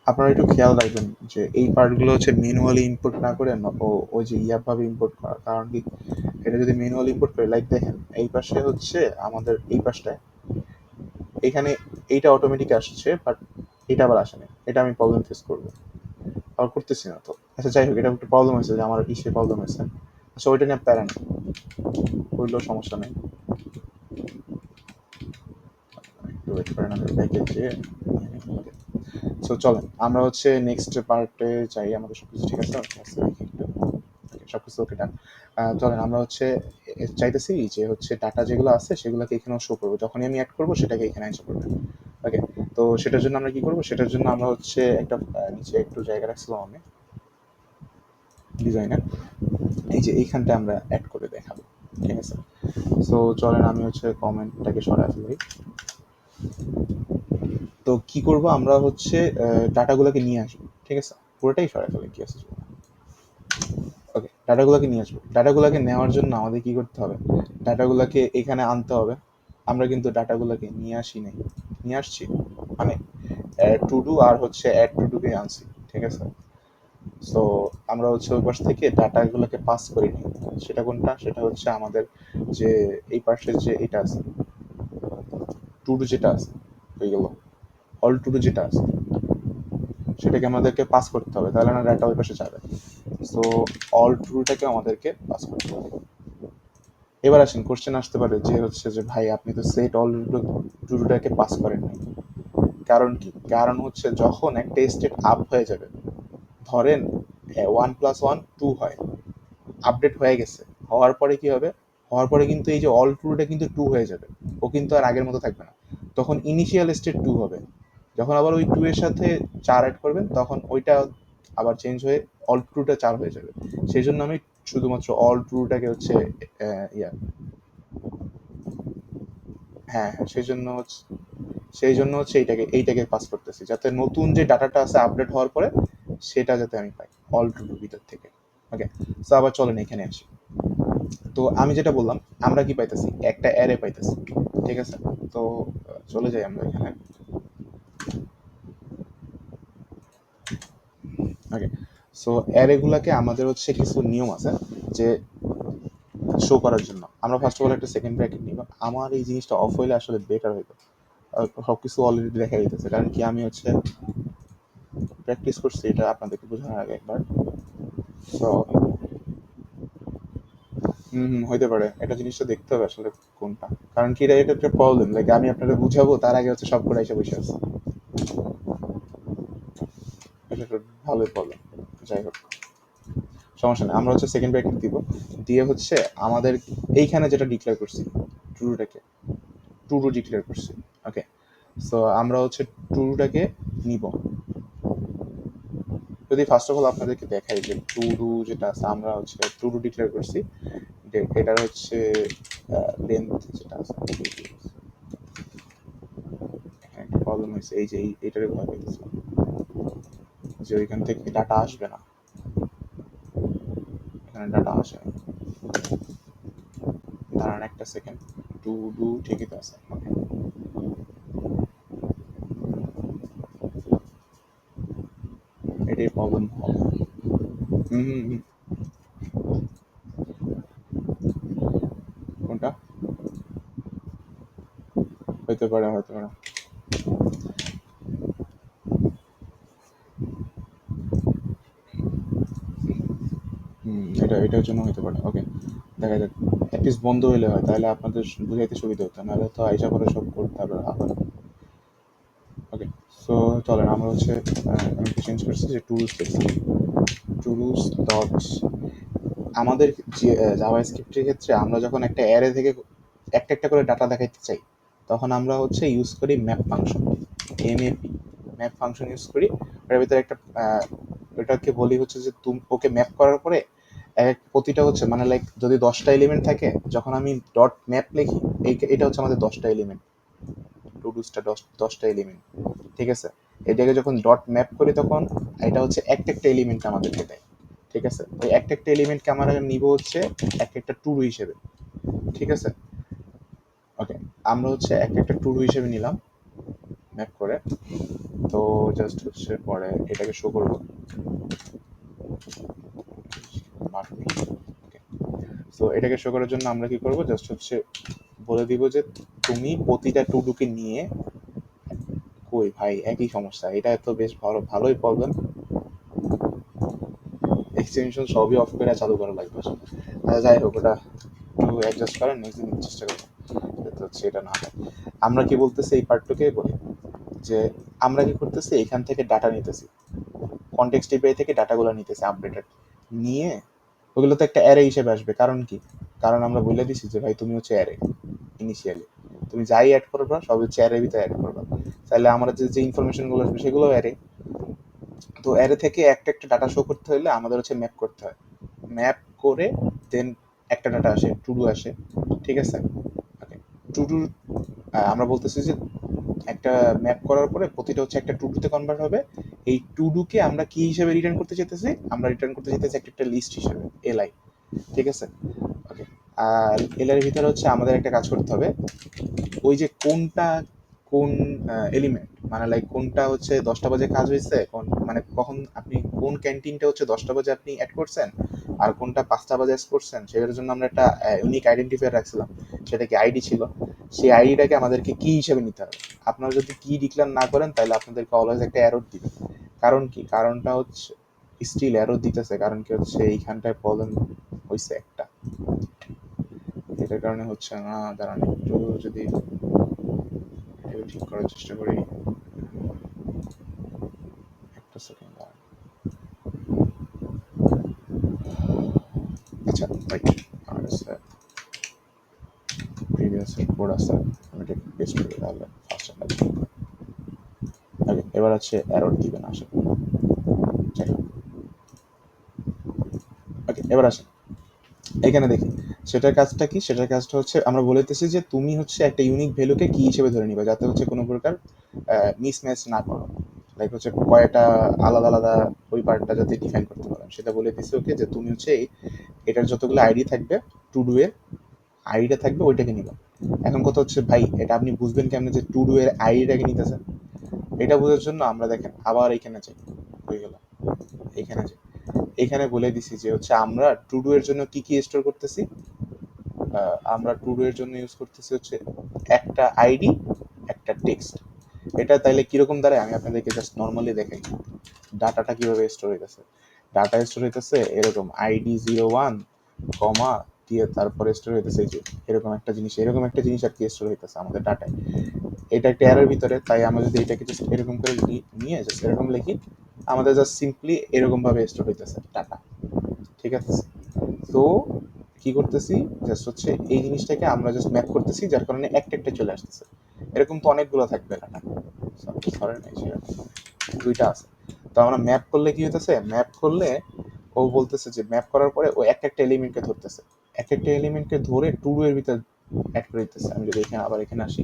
Speaker 1: আপনারা একটু খেয়াল রাখবেন যে এই পার্টগুলো হচ্ছে ম্যানুয়ালি ইনপুট না করে ওই যে ভাবে ইম্পোর্ট করা। কারণ কি, এটা যদি ম্যানুয়ালি ইম্পোর্ট করে, লাইক দেখেন এই পাশে হচ্ছে আমাদের এই পাশটায় এখানে এইটা অটোমেটিক আসছে, বাট এটা আবার আসে না। এটা আমি প্রবলেম ফেস করবো, আবার করতেছি না তো। আচ্ছা যাই হোক, এটা একটু প্রবলেম হয়েছে যে আমার ইসে প্রবলেম হয়েছে। আচ্ছা ওইটা নিয়ে প্যারা নেই, করলেও সমস্যা নেই। একটু ওয়েট করেন, আমি ব্যাকে যেয়ে সো চলেন আমরা হচ্ছে নেক্সট পার্টে যাই। আমাদের সবকিছু ঠিক আছে, সবকিছু ওকে ডান। চলেন আমরা হচ্ছে চাইতেছি যে হচ্ছে ডাটা যেগুলো আছে সেগুলোকে এখানেও শো করবো, যখনই আমি অ্যাড করবো সেটাকে এখানে এসে করবে। ওকে, তো সেটার জন্য আমরা কি করবো, সেটার জন্য আমরা হচ্ছে একটা নিচে একটু জায়গা রাখছিলাম আমি ডিজাইনার, এই যে এইখানটা আমরা অ্যাড করে দেখাবো। ঠিক আছে, সো চলেন আমি হচ্ছে কমেন্টটাকে সরাই ফেলি। তো কি করব, আমরা হচ্ছে ডাটাগুলোকে নিয়ে আসবো। ঠিক আছে, পুরোটাই সরাই ফেলি, কি আছে। ওকে, ডাটাগুলোকে নিয়ে আসবো। ডাটাগুলোকে নেওয়ার জন্য আমাদের কি করতে হবে, ডাটাগুলোকে এখানে আনতে হবে। আমরা কিন্তু ডাটাগুলোকে নিয়ে আসি নাই, নিয়ে আসছি মানে টু ডু আর হচ্ছে অ্যাড টু ডুকে আনছি। ঠিক আছে, সো আমরা হচ্ছে ওই পাশ থেকে ডাটাগুলোকে পাস করে নিই। সেটা কোনটা, সেটা হচ্ছে আমাদের যে এই পাশের যে এটা আছে টু ডু, যেটা আছে হয়ে গেল অল টু ডু যেটা আছে, সেটাকে আমাদেরকে পাস করতে হবে, তাহলে না ডাটা ওই পাশে যাবে। সো অল টু ডুটাকে আমাদেরকে পাস করতে হবে। এবার আসেন, কোশ্চেন আসতে পারে যে হচ্ছে যে ভাই আপনি তো সেট অল টু ডুটাকে পাস করেন নাই। কারণ কি, কারণ হচ্ছে যখন একটা স্টেট আপ হয়ে যাবে, ধরেন 1+1 2 হয়, আপডেট হয়ে গেছে, হওয়ার পরে কি হবে, হওয়ার পরে কিন্তু এই যে অল ট্রুটা কিন্তু 2 হয়ে যাবে, ও কিন্তু আর আগের মতো থাকবে না। তখন ইনিশিয়াল স্টেট 2 হবে, যখন আবার ওই 2 এর সাথে 4 অ্যাড করবেন তখন ওইটা আবার চেঞ্জ হয়ে অল ট্রুটা 4 হয়ে যাবে। সেই জন্য আমি শুধুমাত্র অল ট্রুটাকে হচ্ছে ইয়া, হ্যাঁ হ্যাঁ, সেই জন্য হচ্ছে এইটাকে পাস করতেছি, যাতে নতুন যে ডাটাটা আছে আপডেট হওয়ার পরে সেটা যাতে আমি পাই অল ট্রুর ভিতর থেকে। ওকে, সো আবার চলেন এখানে আসি। তো আমি যেটা বললাম, আমরা কি পাইতেছি, একটা অ্যারে পাইতেছি। ঠিক আছে, তো চলে যাই আমরা এখানে। ওকে, সো অ্যারেগুলোকে আমাদের হচ্ছে কিছু নিয়ম আছে যে শো করার জন্য। আমরা ফার্স্ট অফ অল একটা সেকেন্ড ব্র্যাকেট নিব। আমার এই জিনিসটা অফ হইলে আসলে বেটার হইতো, সব কিছু অলরেডি দেখা যেতেছে, কারণ কি আমি হচ্ছে প্র্যাকটিস করছি এটা আপনাদেরকে বোঝানোর আগে একবার। সো হইতে পারে, এটা জিনিসটা দেখতে হবে আসলে কোনটা, কারণ কি এটা একটা প্রবলেম, লাইক আমি আপনাদের বুঝাবো তার আগে হচ্ছে সব করে এসে বসে আছে, এটা একটা ভালোই প্রবলেম। যাই হোক, সমস্যা নেই, আমরা হচ্ছে সেকেন্ড ব্র্যাকেট দিব, দিয়ে হচ্ছে আমাদের এইখানে যেটা ডিক্লেয়ার করছি ট্রুটাকে, ট্রু ডিক্লেয়ার করছি। ওকে, সো আমরা হচ্ছে ট্রুটাকে নিব। যদি ফার্স্ট অফ অল আপনাদেরকে দেখাই যে ট্রু যেটা আছে, আমরা হচ্ছে ট্রু ডিক্লেয়ার করছি, এটার হচ্ছে লেন্থ যেটা আছে, একটা প্রবলেম হয়েছে, এই যে এইটারে ভয় পেয়েছিলাম যে ওইখান থেকে ডাটা আসবে না, এখানে ডাটা আসে। দাঁড়ান একটা সেকেন্ড, টু ঠিকই তো আছে। এটাই প্রবলেম হবে। হুম হুম হুম। কোনটা, হইতে পারে হতে পারে। এটার জন্য হতে পারে। ওকে, দেখা যাক, অ্যাটলিস্ট বন্ধ হইলে হয়, তাহলে আপনাদের বুঝাইতে সুবিধা হতো, নাহলে তো আইসা করে সব করতে হবে আবার। ওকে, সো চলেন আমরা হচ্ছে আমি চেঞ্জ করছি যে টুলস ডট, আমাদের জাভা স্ক্রিপ্টের ক্ষেত্রে আমরা যখন একটা অ্যারে থেকে একটা একটা করে ডাটা দেখাইতে চাই, তখন আমরা হচ্ছে ইউজ করি map function, MAP map function use করি। ওটার ভিতরে একটা ওটাকে বলি হচ্ছে যে তুমি ওকে ম্যাপ করার পরে প্রতিটা হচ্ছে মানে লাইক যদি 10টা এলিমেন্ট থাকে, যখন আমি ডট ম্যাপ লিখি, এটা হচ্ছে আমাদের 10টা এলিমেন্ট, টুডুসটা 10টা এলিমেন্ট। ঠিক আছে, এটাকে যখন ডট ম্যাপ করি তখন এটা হচ্ছে একটা একটা এলিমেন্ট আমাদেরকে দেয়। ঠিক আছে, ওই একটা একটা এলিমেন্টকে আমরা নিব হচ্ছে একটা একটা টুডু হিসেবে। ঠিক আছে, ওকে, আমরা হচ্ছে একটা একটা টুডু হিসেবে নিলাম। ম্যাপ করে। তো জাস্ট হচ্ছে পরে এটাকে শো করবো ওকে। তো এটাকে শো করার জন্য আমরা কি করব, জাস্ট হচ্ছে বলে দিব যে তুমি প্রতিটা টুডুকে নিয়ে, কই ভাই একই সমস্যা, এটা তো বেশ ভালোই প্রবলেম। এক্সটেনশন সবই অফ করে চালু করা লাগবে আসলে। যাই হোক, ওটা একটু অ্যাডজাস্ট করার নেক্সট দিন চেষ্টা করবো যাতে হচ্ছে এটা না হয়। আমরা কি বলতেছি এই পার্টটুকে বলি, যে আমরা কি করতেছি এখান থেকে ডাটা নিতেছি, কনটেক্সট এপিআই থেকে ডাটাগুলো নিতেছি আপডেটেড, নিয়ে ওগুলো তো একটা অ্যারে হিসেবে আসবে। কারণ কি, কারণ আমরা বলে দিছি যে ভাই তুমি হচ্ছে অ্যারে, ইনিশিয়ালি তুমি যাই অ্যাড করবা সব হচ্ছে অ্যারে ভিতরে অ্যাড করবা। তাহলে আমরা যে ইনফরমেশনগুলো আসবে সেগুলো অ্যারে। তো অ্যারে থেকে একটা একটা ডাটা শো করতে হলে আমাদের হচ্ছে ম্যাপ করতে হয়, ম্যাপ করে দেন একটা ডাটা আসে, টু ডু আসে। ঠিক আছে, ওকে। টু ডু আমরা বলতেছি যে একটা ম্যাপ করার পরে প্রতিটা হচ্ছে একটা টু ডুতে কনভার্ট হবে। এই টু ডুকে আমরা কি হিসেবে রিটার্ন করতে চাইতেছি, আমরা রিটার্ন করতে চাইতেছি একটা একটা লিস্ট হিসেবে, এলআই। ঠিক আছে, ওকে। আর এলআই এর ভিতরে হচ্ছে আমাদের একটা কাজ করতে হবে, ওই যে কোনটা কোন এলিমেন্ট, মানে লাইক কোনটা হচ্ছে 10টা বাজে কাজ হয়েছে, কোন মানে কখন আপনি কোন ক্যান্টিনটা হচ্ছে 10টা বাজে আপনি অ্যাড করছেন আর কোনটা 5টা বাজে অ্যাড করছেন, সেটার জন্য আমরা একটা ইউনিক আইডেন্টিফায়ার রাখছিলাম, সেটা কি আইডি ছিল। সেই আইডিটাকে আমাদেরকে কি হিসেবে নিতে হবে। আপনারা যদি কি ডিক্লেয়ার না করেন তাহলে আপনাদেরকে অলওয়েজ একটা এরর দিবে। কারণ কি, কারণটা হচ্ছে স্টিল এরর দিতেছে, কারণ কি হচ্ছে এইখানটায় প্রবলেম হয়েছে একটা, এটার কারণে হচ্ছে না। দাঁড়ান একটু যদি ঠিক করার চেষ্টা করি, একটা সেকেন্ড। আচ্ছা রাইট, আমার কাছে প্রিভিয়াস কোড আছে, আমি এটা পেস্ট করি তাহলে ফার্স্ট লাগবে। ওকে, এবার হচ্ছে এরর দিবে না আশা করি। ওকে, এবার আসেন এখানে দেখি সেটার কাজটা কি। সেটার কাজটা হচ্ছে আমরা বলেতেছি যে তুমি হচ্ছে একটা ইউনিক ভ্যালুকে কি হিসেবে ধরে নিবে, যাতে হচ্ছে কোনো প্রকার মিসম্যাচ না করো, লাইক হচ্ছে কয়টা আলাদা আলাদা ওই পার্টটা যাতে ডিফাইন করতে পারেন সেটা বলে দিছি। ওকে, যে তুমি হচ্ছে এটার যতগুলো আইডি থাকবে টু ডু এর আইডিটা থাকবে ওইটাকে নিবা। এখন কথা হচ্ছে ভাই এটা আপনি বুঝবেন কেমন যে টু ডু এর আইডিটাকে নিতেছেন, এটা বোঝার জন্য আমরা দেখেন আবার এখানে যাই, হয়ে গেল এখানে যাই। এখানে বলে দিছি যে হচ্ছে আমরা টু ডু এর জন্য কি কি স্টোর করতেছি। আমরা টু ডু এর জন্য ইউজ করতেছি হচ্ছে একটা আইডি একটা টেক্সট। এটা তাইলে কিরকম দাঁড়ায় আমি আপনাদেরকে জাস্ট নর্মালি দেখাই ডাটাটা কিভাবে স্টোর হইতেছে। ডাটা স্টোর হইতেছে এরকম ID01 কমা দিয়ে তারপরে স্টোর হইতেছে যে এরকম একটা জিনিস, এরকম একটা জিনিস আর কি স্টোর হইতেছে আমাদের ডাটায়। এটা একটা অ্যারের ভিতরে, তাই আমরা যদি এটাকে জাস্ট এরকম করে নিয়ে জাস্ট এরকম লিখি, আমাদের জাস্ট সিম্পলি এরকম ভাবে স্টোর হইতেছে ডাটা। ঠিক আছে, তো কি করতেছি, জাস্ট হচ্ছে এই জিনিসটাকে আমরা জাস্ট ম্যাপ করতেছি, যার কারণে একটা একটা চলে আসতেছে। এরকম তো অনেকগুলো থাকবে ডাটা, সরি নাই সেরকম দুইটা আছে। তো আমরা ম্যাপ করলে কি হইতেছে, ম্যাপ করলে ও বলতেছে যে ম্যাপ করার পরে ও এক একটা এলিমেন্টকে ধরতেছে, এক একটা এলিমেন্টকে ধরে টু ডু এর ভিতর অ্যাড করে দিতেছে। আমি যদি এখানে আবার এখানে আসি,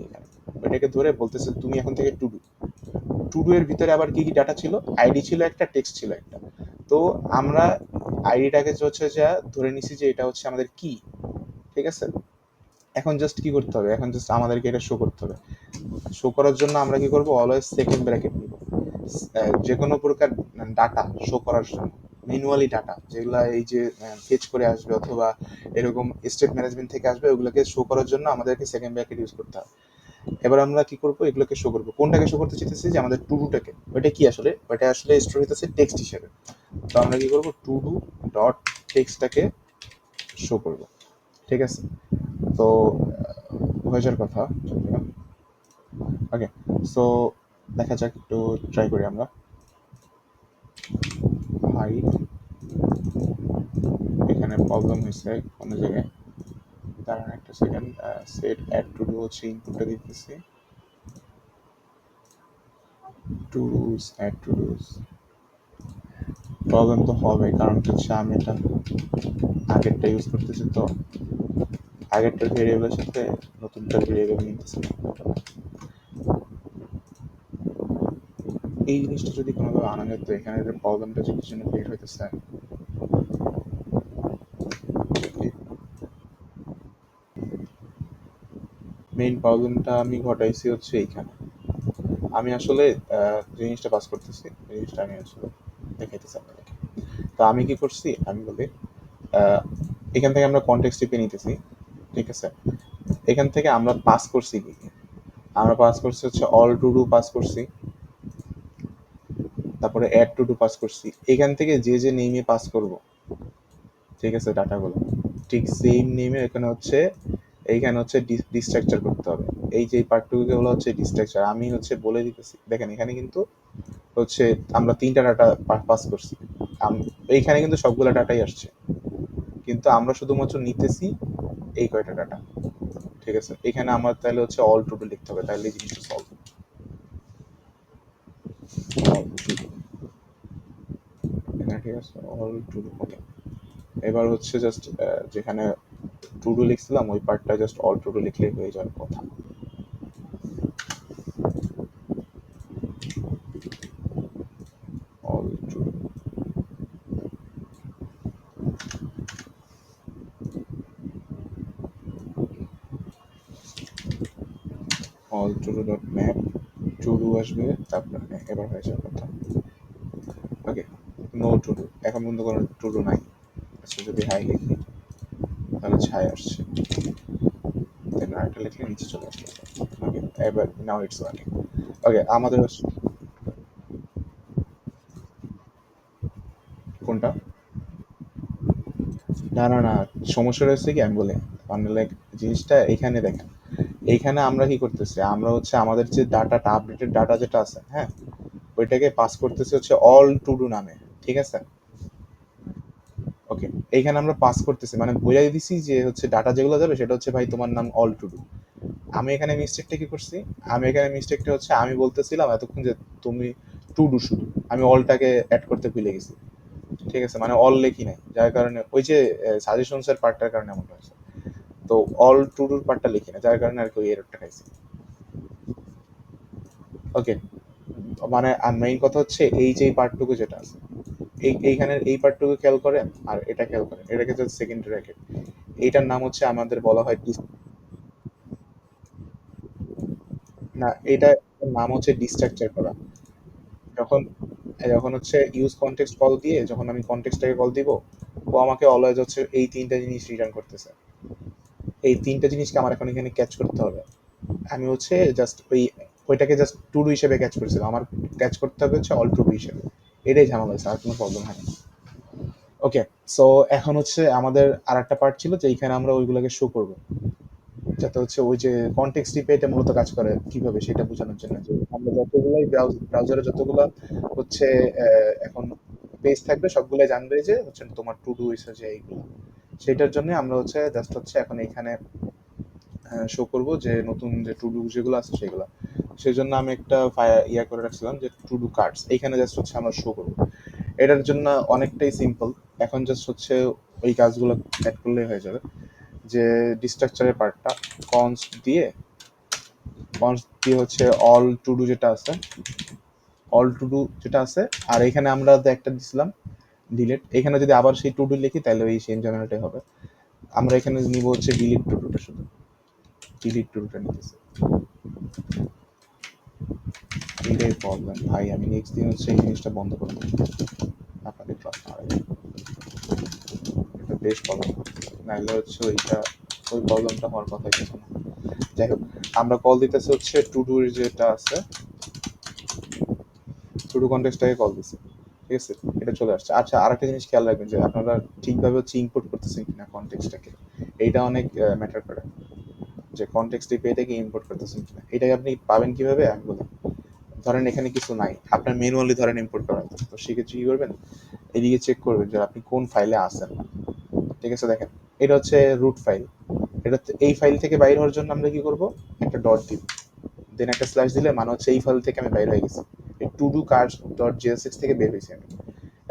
Speaker 1: এখানে ওইটাকে ধরে বলতেছে তুমি এখন থেকে টু ডু, টু ডু এর ভিতরে আবার কি কি ডাটা ছিল, আইডি ছিল একটা, টেক্সট ছিল একটা। তো আমরা আইডিটাকে হচ্ছে যা ধরে নিছি যে এটা হচ্ছে আমাদের কি। ঠিক আছে, এখন জাস্ট কি করতে হবে, এখন জাস্ট আমাদেরকে এটা শো করতে হবে। শো করার জন্য আমরা কি করব, অলওয়েজ সেকেন্ড ব্র্যাকেট নিব। যে কোনো প্রকার ডাটা শো করার জন্য ম্যানুয়ালি ডাটা যেগুলো এই যে ফেচ করে আসবে অথবা এরকম স্টেট ম্যানেজমেন্ট থেকে আসবে, ওগুলোকে শো করার জন্য আমাদেরকে সেকেন্ড ব্র্যাকেট ইউজ করতে হবে। এবার আমরা কি করব, এগুলোকে শো করব, কোনটাকে শো করতে চাইতেছি যে আমাদের টু ডুটাকে, ওইটা কি আসলে, ওইটা আসলে স্টোর হইতেছে টেক্সট হিসেবে। তো আমরা কি করব, টু ডু ডট টেক্সটটাকে শো করব। ঠিক আছে, তো হয়ে যাওয়ার কথা যদিও। ওকে, সো দেখা যাক, একটু ট্রাই করি আমরা। হাইট, এখানে প্রবলেম হয়েছে কোনো জায়গায়, দাঁড়ান একটা second. Set add to do হচ্ছে ইনপুটটা দিতেছি, to dos add to dos. Problem তো হবে, কারণ হচ্ছে আমি এটা আগেরটা ইউজ করতেছি, তো আগেরটার ভেরিয়েবলের সাথে নতুনটার ভেরিয়েবল নিতেছি। এই জিনিসটা যদি কোনোভাবে আনা যেত, এখানে যে প্রবলেমটা যে কিছু ক্রিয়েট হইতেছে। মেইন প্রবলেমটা আমি ঘটাইছি হচ্ছে এইখানে। আমি আসলে জিনিসটা পাস করতেছি, জিনিসটা আমি আসলে দেখাইতেছি আপনাদেরকে। তো আমি কি করছি আমি বলি, আহ, এখান থেকে আমরা কনটেক্সট টিপে নিতেছি, ঠিক আছে। এখান থেকে আমরা পাস করছি কি কি? আমরা পাস করছি হচ্ছে অল টু ডু পাস করছি, তারপরে অ্যাড টু ডু পাস করছি। এখান থেকে যে যে নেমে পাস করব, ঠিক আছে, ডাটাগুলো ঠিক সেম নেমে এখানে হচ্ছে, এইখানে হচ্ছে ডিস্ট্রাকচার করতে হবে। এই যে পার্টটুকুগুলো হচ্ছে ডিস্ট্রাকচার, আমি হচ্ছে বলে দিতেছি। দেখেন এখানে কিন্তু হচ্ছে আমরা 3টা ডাটা পাস করছি। এইখানে কিন্তু সবগুলা ডাটাই আসছে, কিন্তু আমরা শুধুমাত্র নিতেছি এই কয়টা ডাটা, ঠিক আছে। এখানে আমার তাহলে হচ্ছে অল টু ডু লিখতে হবে, তাহলে এই জিনিসটা সলভ। এখানে ঠিক আছে, অল টু ডু, ওকে। এবার হচ্ছে জাস্ট যেখানে টু ডু লিখছিলাম ওই পার্টটা জাস্ট অল টু ডু লিখলেই হয়ে যাওয়ার কথা। All to do, all to do dot map, to do আসবে, তারপর এবার হয়ে যাওয়ার কথা। ওকে, নো টু ডু, এখন পর্যন্ত কোনো টু ডু নাই। আচ্ছা, যদি হাই লিখি তাহলে ছাই আসছে, দেন আরেকটা লিখলে নিচে চলে আসবে। ওকে, এবার নাও ইটস ওয়ার্কিং। ওকে, আমাদের কোনটা? না না না, সমস্যা রয়েছে কি আমি বলি, মানে লাইক জিনিসটা এইখানে দেখেন। এইখানে আমরা কি করতেছি, আমরা হচ্ছে আমাদের যে ডাটাটা, আপডেটেড ডাটা যেটা আছে, হ্যাঁ, ওইটাকে পাস করতেছি হচ্ছে অল টু ডু নামে, ঠিক আছে। ওকে, এইখানে আমরা পাস করতেছি মানে বোঝাই দিছি যে হচ্ছে ডাটা যেগুলো যাবে সেটা হচ্ছে ভাই তোমার নাম অল টু ডু। আমি এখানে মিস্টেকটা কি করছি, আমি এখানে মিস্টেকটা হচ্ছে আমি বলতেছিলাম এতক্ষণ যে তুমি টু ডু শুধু, আমি অলটাকে অ্যাড করতে ভুলে গেছি, ঠিক আছে, মানে অল লেখি নাই, যার কারণে ওই যে সাজেশনস এর পার্টটার কারণে এমন হয়েছে। তো অল টু ডুর পার্টটা লিখি না, যার কারণে আর কি ওই এররটা খাইছি। ওকে, মানে মেইন কথা হচ্ছে এই যে পার্টটুকু যেটা আছে, এইখানের এই পার্টটুকু খেয়াল করেন, আর এটা খেয়াল করেন, এটাকে জাস্ট সেকেন্ডারি র্যাকেট, এইটার নাম হচ্ছে আমাদের বলা হয় না, এটা নাম হচ্ছে ডিস্ট্রাকচার করা। যখন যখন হচ্ছে ইউজ কনটেক্সট কল দিয়ে যখন আমি কনটেক্সটটাকে কল দিব, ও আমাকে অলওয়েজ হচ্ছে এই 3টা জিনিস রিটার্ন করতেছে। এই 3টা জিনিসকে আমার এখন এখানে ক্যাচ করতে হবে। আমি হচ্ছে জাস্ট ওইটাকে জাস্ট টু ডু হিসেবে ক্যাচ করেছিলাম, আমার ক্যাচ করতে হবে হচ্ছে অল টু ডু হিসেবে। এটাই ঝামেলা হয়েছে, আর কোনো প্রবলেম হয় না। ওকে, সো এখন হচ্ছে আমাদের আর একটা পার্ট ছিল যে এইখানে আমরা ওইগুলোকে শো করবো, যাতে হচ্ছে ওই যে কনটেক্সট টিপে এটা মূলত কাজ করে কিভাবে সেটা বোঝানোর জন্য, যে আমরা যতগুলাই ব্রাউজারে যতগুলা হচ্ছে এখন পেজ থাকবে সবগুলাই জানবে যে হচ্ছে তোমার টু ডু এসেছে এইগুলো। সেটার জন্য আমরা হচ্ছে জাস্ট হচ্ছে এখন এইখানে শো করব যে নতুন যে টু ডু যেগুলো আছে সেগুলো। সেই জন্য আমি একটা ইয়া করে রাখছিলাম যে টু ডু কার্ডস, এইখানে জাস্ট হচ্ছে আমরা শো করবো। এটার জন্য অনেকটাই সিম্পল, এখন জাস্ট হচ্ছে ওই কাজগুলো অ্যাড করলেই হয়ে যাবে। যে ডিস্ট্রাকচারের পার্টটা কনস্ট দিয়ে, কনস্ট দিয়ে হচ্ছে অল টু ডু যেটা আছে, অল টু ডু যেটা আছে, আর এখানে আমরা তো একটা দিছিলাম ডিলিট, এখানে যদি আবার সেই টু ডু লিখি তাহলে ওই সেম ঝামেলাটাই হবে। আমরা এখানে নিব হচ্ছে ডিলিট টু ডুটা, শুধু ডিলিট টু ডুটা নিতেছি। এটাই প্রবলেম ভাই, আমি নেক্সট দিন হচ্ছে এই জিনিসটা বন্ধ করবো আপনাদের ক্লাস না হয়। এটা বেশ প্রবলেম, নাহলে হচ্ছে ওইটা, ওই প্রবলেমটা হওয়ার কথাই ছিল না। যাই হোক, আমরা কল দিতেছি হচ্ছে টু ডু যেটা আছে, টু ডু কনটেক্সটটাকে কল দিছি, ঠিক আছে, এটা চলে আসছে। আচ্ছা, আরেকটা জিনিস খেয়াল রাখবেন যে আপনারা ঠিকভাবে হচ্ছে ইম্পোর্ট করতেছেন কিনা কনটেক্সটটাকে, এইটা অনেক ম্যাটার করে। যে কনটেক্সট টিপে এটাকে ইম্পোর্ট করতেছেন কিনা, এটাকে আপনি পাবেন কিভাবে আমি বলি। ধরেন এখানে কিছু নাই, আপনার ম্যানুয়ালি ধরেন ইম্পোর্ট করা হচ্ছে, তো সেক্ষেত্রে কি করবেন, এদিকে চেক করবেন যে আপনি কোন ফাইলে আছেন, ঠিক আছে। দেখেন এটা হচ্ছে রুট ফাইল, এটা এই ফাইল থেকে বাইর হওয়ার জন্য আমরা কি করব, একটা ডট দিব, দেন একটা স্ল্যাশ দিলে মানে হচ্ছে এই ফাইল থেকে আমি বাইরে হয়ে গেছি, এই to do cars dot JSX থেকে বের হয়েছি আমি।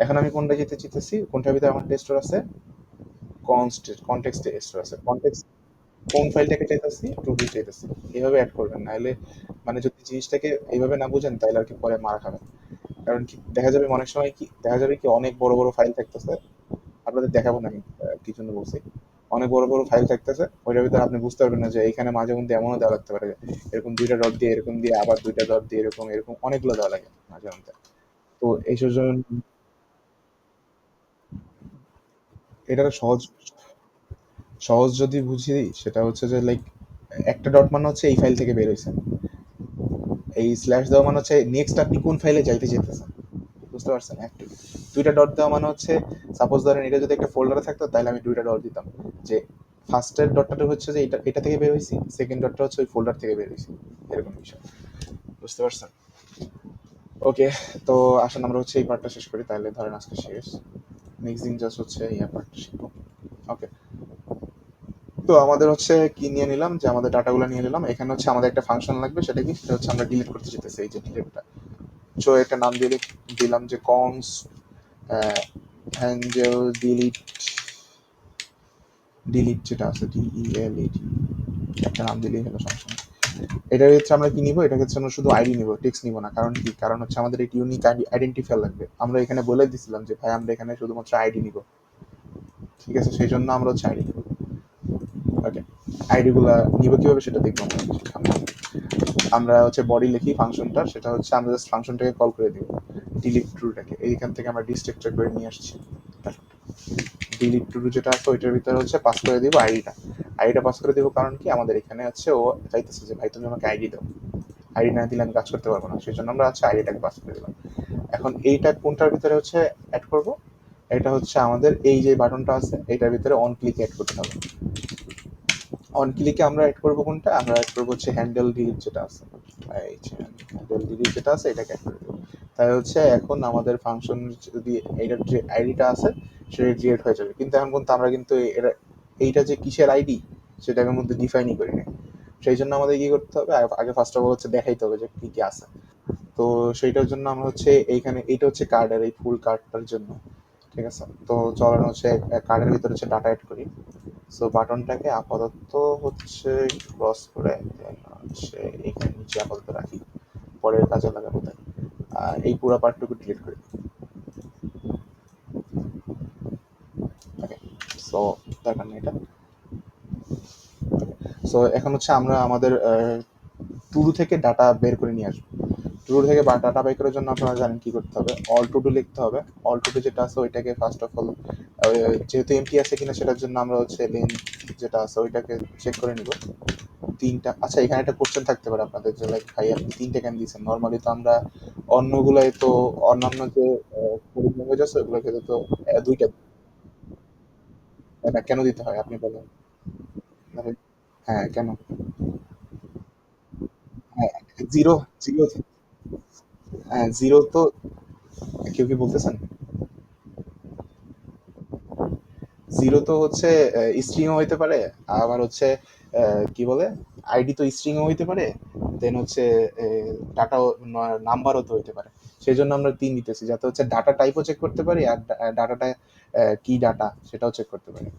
Speaker 1: এখন আমি কোনটা যেতে চাইতেছি, কোনটার ভিতরে আমার টেস্টর আছে, কনটেক্সট টেস্টর আছে, কনটেক্সট কোন ফাইলটাকে চাইতেছি, টু ডু চাইতেছি। এভাবে অ্যাড করবেন, নাহলে মানে যদি জিনিসটাকে এইভাবে না বুঝেন তাহলে আর কি পরে মারা খাবেন। কারণ কি দেখা যাবে, অনেক সময় কি দেখা যাবে কি অনেক বড় বড় ফাইল থাকতেছে, আপনাদের দেখাবো না আমি কি জন্য বলছি, অনেক বড় বড় ফাইল থাকতেছে, ওইটার ভিতরে আপনি বুঝতে পারবেন না যে এখানে মাঝে মধ্যে এমনও দেওয়া লাগতে পারে যে এরকম দুইটা ডট দিয়ে এরকম দিয়ে আবার দুইটা ডট দিয়ে এরকম এরকম অনেকগুলো দেওয়া লাগে মাঝে মধ্যে। তো এইসব জন্য এটা সহজ সহজ যদি বুঝি সেটা হচ্ছে যে লাইক একটা ডট মানে হচ্ছে এই ফাইল থেকে বের হয়েছে, এই স্ল্যাশ দেওয়া মানে হচ্ছে নেক্সট আপনি কোন ফাইলে যাইতে যেতেছেন, বুঝতে পারছেন? একটু দুইটা ডট দেওয়া মানে হচ্ছে সাপোজ ধরেন এটা যদি একটা ফোল্ডারে থাকতো তাহলে আমি দুইটা ডট দিতাম, যে ফার্স্টের ডটটা হচ্ছে যে এটা এটা থেকে বের হয়েছি, সেকেন্ড ডটটা হচ্ছে ওই ফোল্ডার থেকে বের হয়েছি, এরকম বিষয়, বুঝতে পারছেন? ওকে, তো আসেন আমরা হচ্ছে এই পার্টটা শেষ করি, তাহলে ধরেন আজকে শেষ, নেক্সট দিন জাস্ট হচ্ছে এই পার্টটা শিখবো। ওকে, তো আমাদের হচ্ছে কি নিয়ে নিলাম, যে আমাদের ডাটাগুলো নিয়ে নিলাম, এখানে হচ্ছে আমাদের একটা ফাংশন লাগবে, সেটা কি, সেটা হচ্ছে আমরা ডিলিট করতে চাইতেছি এই যে ডিলিটটা। সো একটা নাম দিয়ে দিলাম যে কনস হ্যান্ডেল ডিলিট, ডিলিট যেটা আছে DELET, একটা নাম দিলেই হলো, সমস্যা নেই। এটার হচ্ছে আমরা কি নিব, এটা হচ্ছে আমরা শুধু আইডি নিব, টেক্সট নিব না। কারণ কি, কারণ হচ্ছে আমাদের একটি ইউনিক আইডেন্টিফায়ার লাগবে। আমরা এখানে বলে দিছিলাম যে ভাই আমরা এখানে শুধুমাত্র আইডি নিব, ঠিক আছে? সেই জন্য আমরা হচ্ছে আইডি নিব। ওকে, আইডি গুলা নিব কিভাবে সেটা দেখবো আমরা। আমরা হচ্ছে বডি লিখি ফাংশনটা, সেটা হচ্ছে আমরা জাস্ট ফাংশনটাকে কল করে দিব, ডিলিট ট্রুটাকে এইখান থেকে আমরা ডিস্ট্রাকচার করে নিয়ে আসছি। ডিলিট টু যেটা আছে ওইটার ভিতরে হচ্ছে পাস করে দিব আইডিটা। আইডিটা পাস করে দিব কারণ কি, আমাদের এখানে হচ্ছে ও চাইতেছে যে ভাই তুমি আমাকে আইডি দাও, আইডি না দিলে আমি কাজ করতে পারবো না, সেই জন্য আমরা হচ্ছে আইডিটাকে পাস করে দিলাম। এখন এইটা কোনটার ভিতরে হচ্ছে অ্যাড করব, এটা হচ্ছে আমাদের এই যে বাটনটা আছে এটার ভিতরে অন ক্লিক অ্যাড করতে হবে। অন ক্লিকে আমরা অ্যাড করবো কোনটা, আমরা অ্যাড করবো হচ্ছে হ্যান্ডেল ডিলিট যেটা আছে, এই যে হ্যান্ডেল ডিলিট যেটা আছে এটাকে অ্যাড করে দেবো। তাই হচ্ছে এখন আমাদের ফাংশন যদি এইটার যে আইডিটা আছে সেটা ক্রিয়েট হয়ে যাবে, কিন্তু এখন কিন্তু আমরা কিন্তু এটা এইটা যে কিসের আইডি সেটার মধ্যে ডিফাইনই করি না। সেই জন্য আমাদের কি করতে হবে, আগে ফার্স্ট অফ অল হচ্ছে দেখাইতে হবে যে কি কি আছে। তো সেইটার জন্য আমরা হচ্ছে এইখানে এইটা হচ্ছে কার্ডের এই ফুল কার্ডটার জন্য, ঠিক আছে? তো চলেন হচ্ছে কার্ডের ভিতরে হচ্ছে ডাটা অ্যাড করি। সো বাটনটাকে আপাতত হচ্ছে ক্রস করে then হচ্ছে এখানে নিচে আপাতত রাখি, পরের কাজে লাগাবো তাই। এই পুরো পার্টটুকু ডিলিট করি। ওকে, সো দরকার নেই এটা। সো এখন হচ্ছে আমরা আমাদের টুডু থেকে ডাটা বের করে নিয়ে আসবো। টুডু থেকে ডাটা বের করার জন্য আপনারা জানেন কি করতে হবে, অল টুডু লিখতে হবে। অল টুডু যেটা আছে ওইটাকে ফার্স্ট অফ অল যেহেতু এমটি আছে কিনা সেটার জন্য আমরা হচ্ছে লেন যেটা আছে ওইটাকে চেক করে নিব। তিনটা, আচ্ছা এখানে একটা কোশ্চেন থাকতে পারে আপনাদের যে লাইক ভাই আপনি তিনটা কেন দিয়েছেন, নর্মালি তো আমরা অন্যগুলাই তো অন্যান্য যে কোডিং ল্যাঙ্গুয়েজ আছে ওগুলো ক্ষেত্রে তো দুইটা, না কেন দিতে হয় আপনি বলেন। মানে, হ্যাঁ কেন? হ্যাঁ, জিরো, জিরো, হ্যাঁ জিরো তো কেউ কি বলতেছেন, জিরো তো হচ্ছে স্ট্রিংও হইতে পারে, আবার হচ্ছে কি বলে আইডি তো স্ট্রিংও হইতে পারে, দেন হচ্ছে ডাটাও নাম্বারও তো হইতে পারে। সেই জন্য আমরা তিন দিতেছি যাতে হচ্ছে ডাটা টাইপও চেক করতে পারি আর ডাটাটা কি ডাটা সেটাও চেক করতে পারি,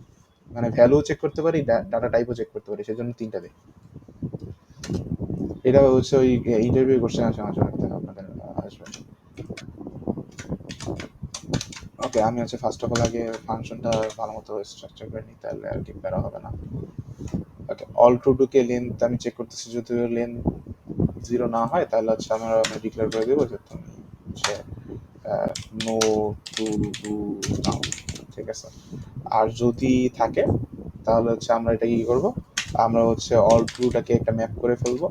Speaker 1: মানে ভ্যালুও চেক করতে পারি, ডাটা টাইপও চেক করতে পারি, সেই জন্য তিনটা দিই। এটা হচ্ছে ওই ইন্টারভিউ কোশ্চেন আসে মাঝে মধ্যে আপনাদের আসবে। ওকে, আমি হচ্ছে ফার্স্ট অফ অল আগে ফাংশনটা ভালো মতো স্ট্রাকচার করে নিই, তাহলে আর কি প্যারা হবে না। ওকে, অল টু ডু কে লেন্থ আমি চেক করতেছি, যদি লেন্থ জিরো না হয় তাহলে হচ্ছে আমি ডিক্লেয়ার করে দেবো যে তুমি হচ্ছে নো টু ডু নাও, ঠিক আছে? আর যদি থাকে তাহলে হচ্ছে আমরা এটা কি করবো, আমরা হচ্ছে অল ট্রুটাকে একটা ম্যাপ করে ফেলবো,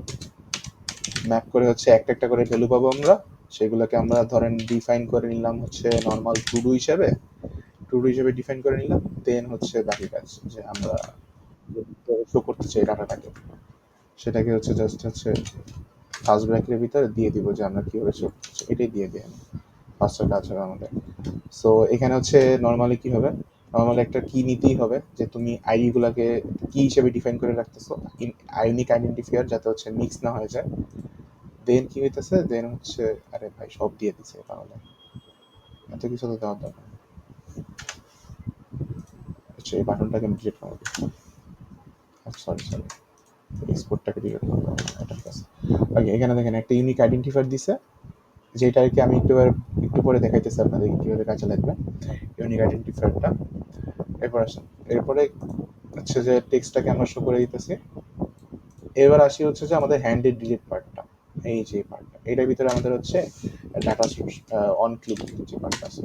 Speaker 1: ম্যাপ করে হচ্ছে একটা একটা করে ভ্যালু পাবো আমরা, সেগুলোকে আমরা ধরেন ডিফাইন করে নিলাম হচ্ছে নর্মাল টুডু হিসেবে, টুডু হিসেবে ডিফাইন করে নিলাম, দেন হচ্ছে বাকি কাজ যে আমরা শো করতে চাই ডাটাটাকে, সেটাকে হচ্ছে জাস্ট হচ্ছে ফার্স্ট ব্র্যাকেটের ভিতরে দিয়ে দিব যে আমরা কীভাবে শো করতে চাই, এটাই দিয়ে দিই আমি, ফার্স্টের কাজ হবে আমাদের। সো এখানে হচ্ছে নর্মালি কি হবে, নর্মালি একটা কি নিতেই হবে যে তুমি আইডি গুলাকে কি হিসেবে ডিফাইন করে রাখতেছো, ইউনিক আইডেন্টিফায়ার, যাতে হচ্ছে মিক্স না হয়ে যায়। দেন কি হইতেছে, দেন হচ্ছে, আরে ভাই সব দিয়ে দিছে তাহলে এত কিছু তো দেওয়ার দরকার নেই। আচ্ছা এই বাটনটাকে আমি ডিলিট করে দিই, সরি সরি, এক্সপোর্টটাকে ডিলিট করে দেবো, এটা ঠিক আছে। ওকে, এখানে দেখেন একটা ইউনিক আইডেন্টিফায়ার দিছে, যেটা আর কি আমি একটু পরে দেখাইতেছি আপনাদের কীভাবে কাজে লাগবে ইউনিক আইডেন্টিফায়ারটা। এরপর আসেন, এরপরে হচ্ছে যে টেক্সটটাকে আমরা শো করে দিতেছি। এবার আসি হচ্ছে যে আমাদের হ্যান্ডেড ডিলিট পার্টটা, এই যে পার্টটা এটার ভিতরে আমাদের হচ্ছে ডাটা অন ক্লিক যে পার্টটা আছে।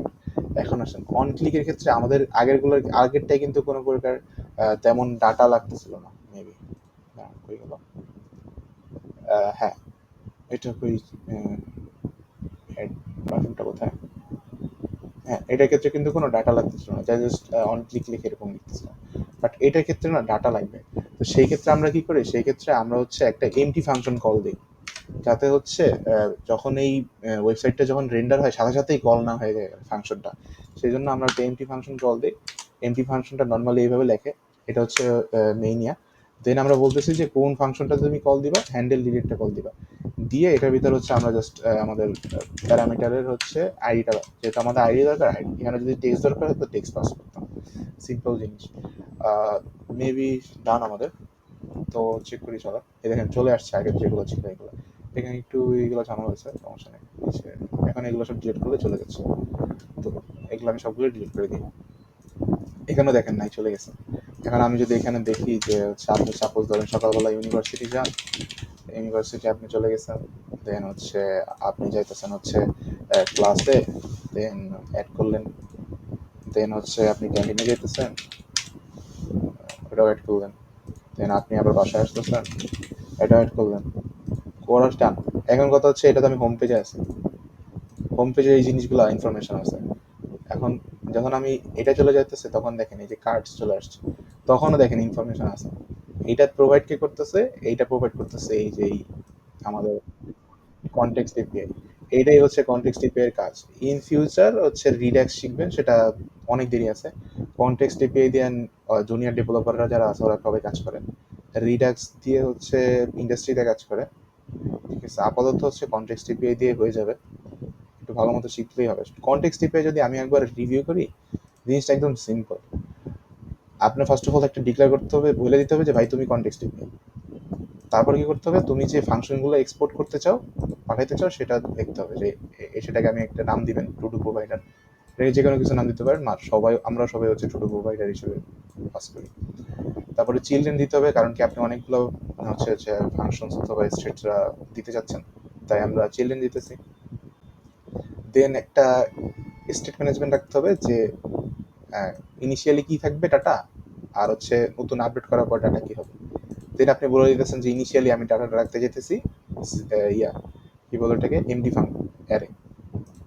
Speaker 1: এখন আসেন অন ক্লিকের ক্ষেত্রে আমাদের আগেরটাই কিন্তু কোনো প্রকার তেমন ডাটা লাগতেছিল না মেবি। কই গেল, হ্যাঁ এটা কই, বাটনটা কোথায়, হ্যাঁ এটার ক্ষেত্রে কিন্তু কোনো ডাটা লাগতেছিল না, জাস্ট অন ক্লিক লিখে এরকম লিখতেছিল। বাট এটার ক্ষেত্রে না ডাটা লাগবে। তো সেই ক্ষেত্রে আমরা কি করি, সেই ক্ষেত্রে আমরা হচ্ছে একটা এমটি ফাংশন কল দিই, যাতে হচ্ছে যখন এই ওয়েবসাইটটা যখন রেন্ডার হয় সাথে সাথেই কল না হয়ে যায় ফাংশনটা। সেই জন্য আমরা একটা এমটি ফাংশন কল দিই। এমটি ফাংশনটা নর্মালি এইভাবে লেখে, এটা হচ্ছে মেইনিয়া। দেন আমরা বলতেছি যে কোন ফাংশনটা তুমি কল দিবা, হ্যান্ডেল ডিলিটটা কল দিবা, দিয়ে এটার ভিতর হচ্ছে আমরা জাস্ট আমাদের প্যারামিটারের হচ্ছে আইডিটা, যেহেতু আমাদের আইডি দরকার, আইডি এখানে যদি টেক্সট দরকার হয় তো টেক্সট পাস করতাম, সিম্পল জিনিস। মেবি ডান আমাদের। তো চেক করি চলো, এই দেখেন চলে আসছে আগের যেগুলো ছিল এগুলো। এখানে একটু এইগুলো ঝামেলা হয়েছে, সমস্যা নেই। এখন এগুলো সব ডিলিট করলে চলে যাচ্ছে। তো এগুলো আমি সবগুলো ডিলিট করে দিই। এখানেও দেখেন নাই, চলে গেছে। এখন আমি যদি এখানে দেখি যে হচ্ছে আপনি সাপোজ ধরেন সকালবেলা ইউনিভার্সিটি যান, ইউনিভার্সিটি আপনি চলে গেছেন, দেন হচ্ছে আপনি যাইতেছেন হচ্ছে ক্লাসে, দেন অ্যাড করলেন, দেন হচ্ছে আপনি ক্যান্টিনে যেতেছেন, ওটাও অ্যাড করলেন, দেন আপনি আবার বাসায় আসতেছেন, এটাও অ্যাড করলেন, করার ডান। এখন কথা হচ্ছে এটা তো আমি হোম পেজে আছি, হোম পেজে এই জিনিসগুলো ইনফরমেশন আছে। এখন যখন আমি এটা চলে যাইতেছে তখন দেখেন এই যে কার্ডস চলে আসছে, তখনও দেখেন ইনফরমেশন আছে। এইটা প্রোভাইড কে করতেছে, এইটা প্রোভাইড করতেছে এই যে আমাদের কনটেক্সট এপিআই। এইটাই হচ্ছে কনটেক্সট এপিআই এর কাজ। ইন ফিউচার হচ্ছে রিড্যাক্স শিখবেন, সেটা অনেক দেরি আছে। কনটেক্সট এপিআই দিয়ে জুনিয়র ডেভেলপাররা যারা আছে ওরা সবাই কাজ করে, রিড্যাক্স দিয়ে হচ্ছে ইন্ডাস্ট্রিতে কাজ করে। ঠিক আছে, আপাতত হচ্ছে কনটেক্সট এপিআই দিয়ে হয়ে যাবে, একটু ভালো মতো শিখলেই হবে। কনটেক্সট এপিআই যদি আমি একবার রিভিউ করি, জিনিসটা একদম সিম্পল। আপনার ফার্স্ট অফ অল একটা ডিক্লেয়ার করতে হবে, বলে দিতে হবে যে ভাই তুমি কনটেক্সট এপিআই। তারপর কি করতে হবে, তুমি যে ফাংশনগুলো এক্সপোর্ট করতে চাও, পাঠাইতে চাও, সেটা দেখতে হবে যে সেটাকে আমি একটা নাম দিবেন, টু ডু প্রোভাইডার, এটাকে যে কোনো কিছু নাম দিতে পারেন। সবাই আমরা সবাই হচ্ছে টু ডু প্রোভাইডার হিসেবে পাস করি। তারপরে চিলড্রেন দিতে হবে, কারণ কি আপনি অনেকগুলো হচ্ছে ফাংশনস অথবা স্টেটরা দিতে যাচ্ছেন, তাই আমরা চিলড্রেন দিতেছি। দেন একটা স্টেট ম্যানেজমেন্ট রাখতে হবে যে ইনিশিয়ালি কি থাকবে ডাটা, আর হচ্ছে নতুন আপডেট করার পর ডাটা কি হবে। দেন আপনি বলে দিতেছেন যে ইনিশিয়ালি আমি ডাটাটা রাখতে যেতেছি ইয়া কি বলে ওটাকে, এমডি অ্যারে।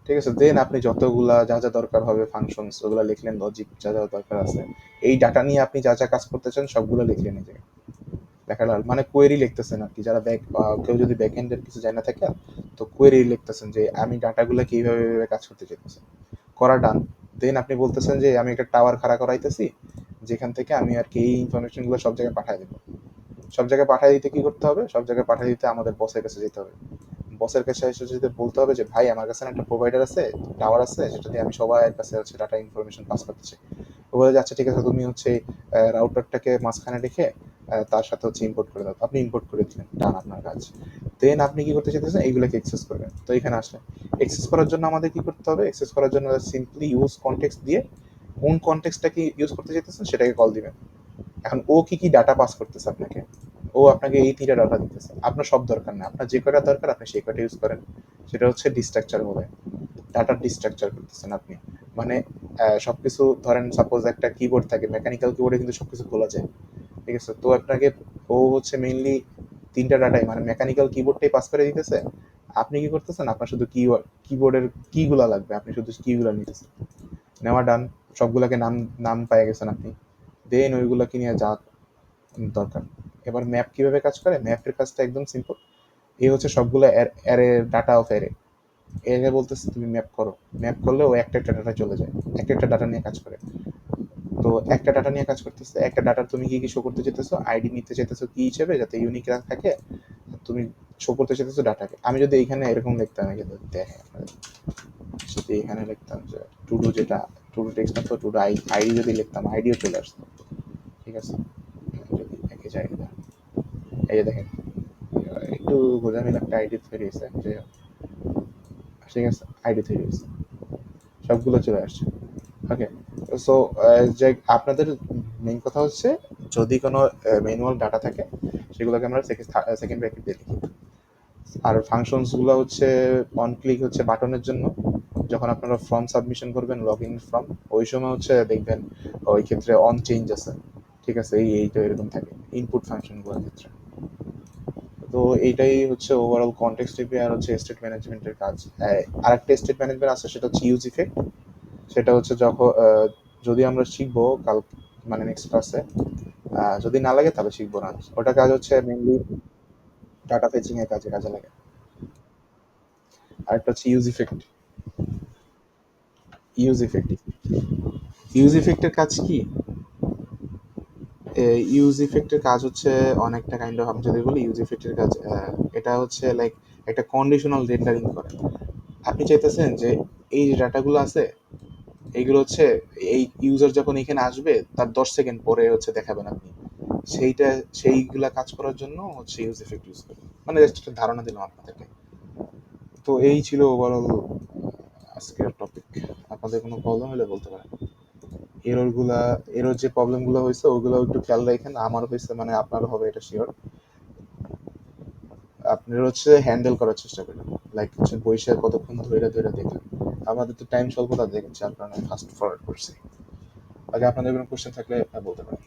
Speaker 1: ঠিক আছে, দেন আপনি যতগুলা যা যা দরকার হবে ফাংশনস ওগুলো লিখলেন, লজিক যা যা দরকার আছে, এই ডাটা নিয়ে আপনি যা যা কাজ করতে চান সবগুলো লিখলেন। এই জায়গায় দেখা গেল মানে কোয়েরি লিখতেছেন আর কি, যারা ব্যাক বা কেউ যদি ব্যাক এন্ডের কিছু জানা থাকে, তো কোয়েরি লিখতেছেন যে আমি ডাটাগুলো কিভাবে কাজ করতে চাইতেছি, করা ডান। দেন আপনি বলতেছেন যে আমি একটা টাওয়ার খাড়া করাইতেছি, যেখান থেকে আমি আর কি এই ইনফরমেশনগুলো সব জায়গায় পাঠিয়ে দেবো। সব জায়গায় পাঠিয়ে দিতে কি করতে হবে, সব জায়গায় পাঠিয়ে দিতে আমাদের বসের কাছে যেতে হবে। বসের কাছে এসে যদি বলতে হবে যে ভাই আমার কাছে একটা প্রোভাইডার আছে, টাওয়ার আছে, যেটা দিয়ে আমি সবার কাছে হচ্ছে ডাটা ইনফরমেশন পাস করতেছি। ও বলে যাচ্ছে ঠিক আছে, তুমি হচ্ছে রাউটারটাকে মাঝখানে রেখে তার সাথে হচ্ছে ইম্পোর্ট করে দাও। আপনি ইম্পোর্ট করে দিলেন, ডান আপনার কাজ। দেন আপনি কি করতে চাইতেছেন, এইগুলোকে এক্সেস করবেন। তো এখানে আসলেন, এক্সেস করার জন্য আমাদের কি করতে হবে, এক্সেস করার জন্য সিম্পলি ইউজ কনটেক্সট দিয়ে কোন কনটেক্সটটা ইউজ করতে চাইতেছেন সেটাকে কল দিবেন। এখন ও কি কি ডাটা পাস করতেছে আপনাকে, ও আপনাকে এই 3টা ডাটা দিতেছে, আপনার সব দরকার না, আপনার যে কয়টা দরকার আপনি সেই কয়টা ইউজ করেন। সেটা হচ্ছে ডিস্ট্রাকচার বলে, ডাটার ডিস্ট্রাকচার করতেছেন আপনি। মানে সবকিছু ধরেন সাপোজ একটা কিবোর্ড থাকে, মেকানিক্যাল কিবোর্ডে কিন্তু সবকিছু খোলা যায়। ঠিক আছে, তো আপনাকে ও হচ্ছে মেইনলি 3টা ডাটাই মানে মেকানিক্যাল কিবোর্ডটাই পাস করে দিতেছে। আপনি কি করতেছেন, আপনার শুধু কিবোর্ডের কিগুলা লাগবে, আপনি শুধু কিগুলা নিতেছেন, নেওয়া ডান। সবগুলাকে নাম নাম পেয়ে গেছেন আপনি। দেন ওইগুলাকে নিয়ে যা দরকার। এবার ম্যাপ কিভাবে কাজ করে, ম্যাপের কাজটা একদম সিম্পল। এই হচ্ছে সবগুলো অ্যারে, ডাটা অফ অ্যারে। এর বলতেছে তুমি ম্যাপ করো, ম্যাপ করলে ও একটা একটা ডাটা চলে যায়, একটা একটা ডাটা নিয়ে কাজ করে। তো একটা ডাটা নিয়ে কাজ করতেছে, একটা ডাটার তুমি কি কি শো করতে চাইতেছো, আইডি নিতে চাইতেছো কি হিসেবে যাতে ইউনিক থাকে, তুমি শো করতে চাইতেছো ডাটাকে। আমি যদি এখানে এরকম লিখতাম, দেখেন আপনাদের, যদি এখানে লিখতাম যে টু ডু, যেটা টু ডু টেক্সট না তো টু ডু আইডি যদি লিখতাম, আইডিও চলে আসতো। ঠিক আছে, যদি একই জায়গায় এই যে দেখেন একটু গোজামিল একটা আইডি তৈরি হয়েছে যে, ঠিক আছে আইডি তৈরি হয়েছে, সবগুলো চলে আসছে। ওকে, সো যে আপনাদের মেইন কথা হচ্ছে যদি কোনো ম্যানুয়াল ডাটা থাকে সেগুলোকে আমরা সেকেন্ড ব্র্যাকেট দিয়ে লিখি। আর ফাংশনসগুলো হচ্ছে অন ক্লিক হচ্ছে বাটনের জন্য, যখন আপনারা ফর্ম সাবমিশন করবেন লগ ইন ফর্ম, ওই সময় হচ্ছে দেখবেন ওই ক্ষেত্রে অন চেঞ্জ আছে, ঠিক আছে, এইটা এরকম থাকে ইনপুট ফাংশনগুলোর ক্ষেত্রে। তো এইটাই হচ্ছে ওভারঅল কনটেক্সট এপি আর হচ্ছে স্টেট ম্যানেজমেন্টের কাজ। আরেকটা স্টেট ম্যানেজমেন্ট আছে, সেটা হচ্ছে ইউজ ইফেক্ট। সেটা হচ্ছে যখন যদি আমরা শিখবো কাল, মানে নেক্সট ক্লাসে, যদি না লাগে তাহলে শিখবো না। ওটা কাজ হচ্ছে মেনলি ডাটা ফেচিং এর কাজে কাজে লাগে। আরেকটা হচ্ছে use effect. Use effect use ইফেক্টের কাজ কি? ইউজ ইফেক্টের কাজ হচ্ছে অনেকটা কাইন্ড অফ, আমি যদি বলি ইউজ ইফেক্টের কাজ, এটা হচ্ছে লাইক একটা কন্ডিশনাল রেন্ডারিং করে। আপনি চাইতেছেন যে এই যে ডাটাগুলো আছে এইগুলো হচ্ছে এই ইউজার যখন এখানে আসবে তার 10 সেকেন্ড পরে হচ্ছে দেখাবেন আপনি, সেইটা সেইগুলা কাজ করার জন্য হচ্ছে ইউজ ইফেক্ট ইউজ করি। মানে জাস্ট একটা ধারণা দিলাম আপনাদেরকে। তো এই ছিল ওভারঅল আজকের টপিক। আপনাদের কোনো প্রবলেম হলে বলতে পারেন। এররগুলা, এরর যে প্রবলেমগুলো হয়েছে ওগুলো একটু খেয়াল রাখেন। আমার হয়েছে মানে আপনারও হবে এটা শিওর। আপনার হচ্ছে হ্যান্ডেল করার চেষ্টা করেন, লাইক হচ্ছে বইসা কতক্ষণ ধরে ধরে দেখলেন। আমাদের তো টাইম স্বল্পতা দেখেন, যার কারণে ফাস্ট ফরওয়ার্ড করছি। আগে আপনাদের কোনো কোশ্চেন থাকলে বলতে পারেন।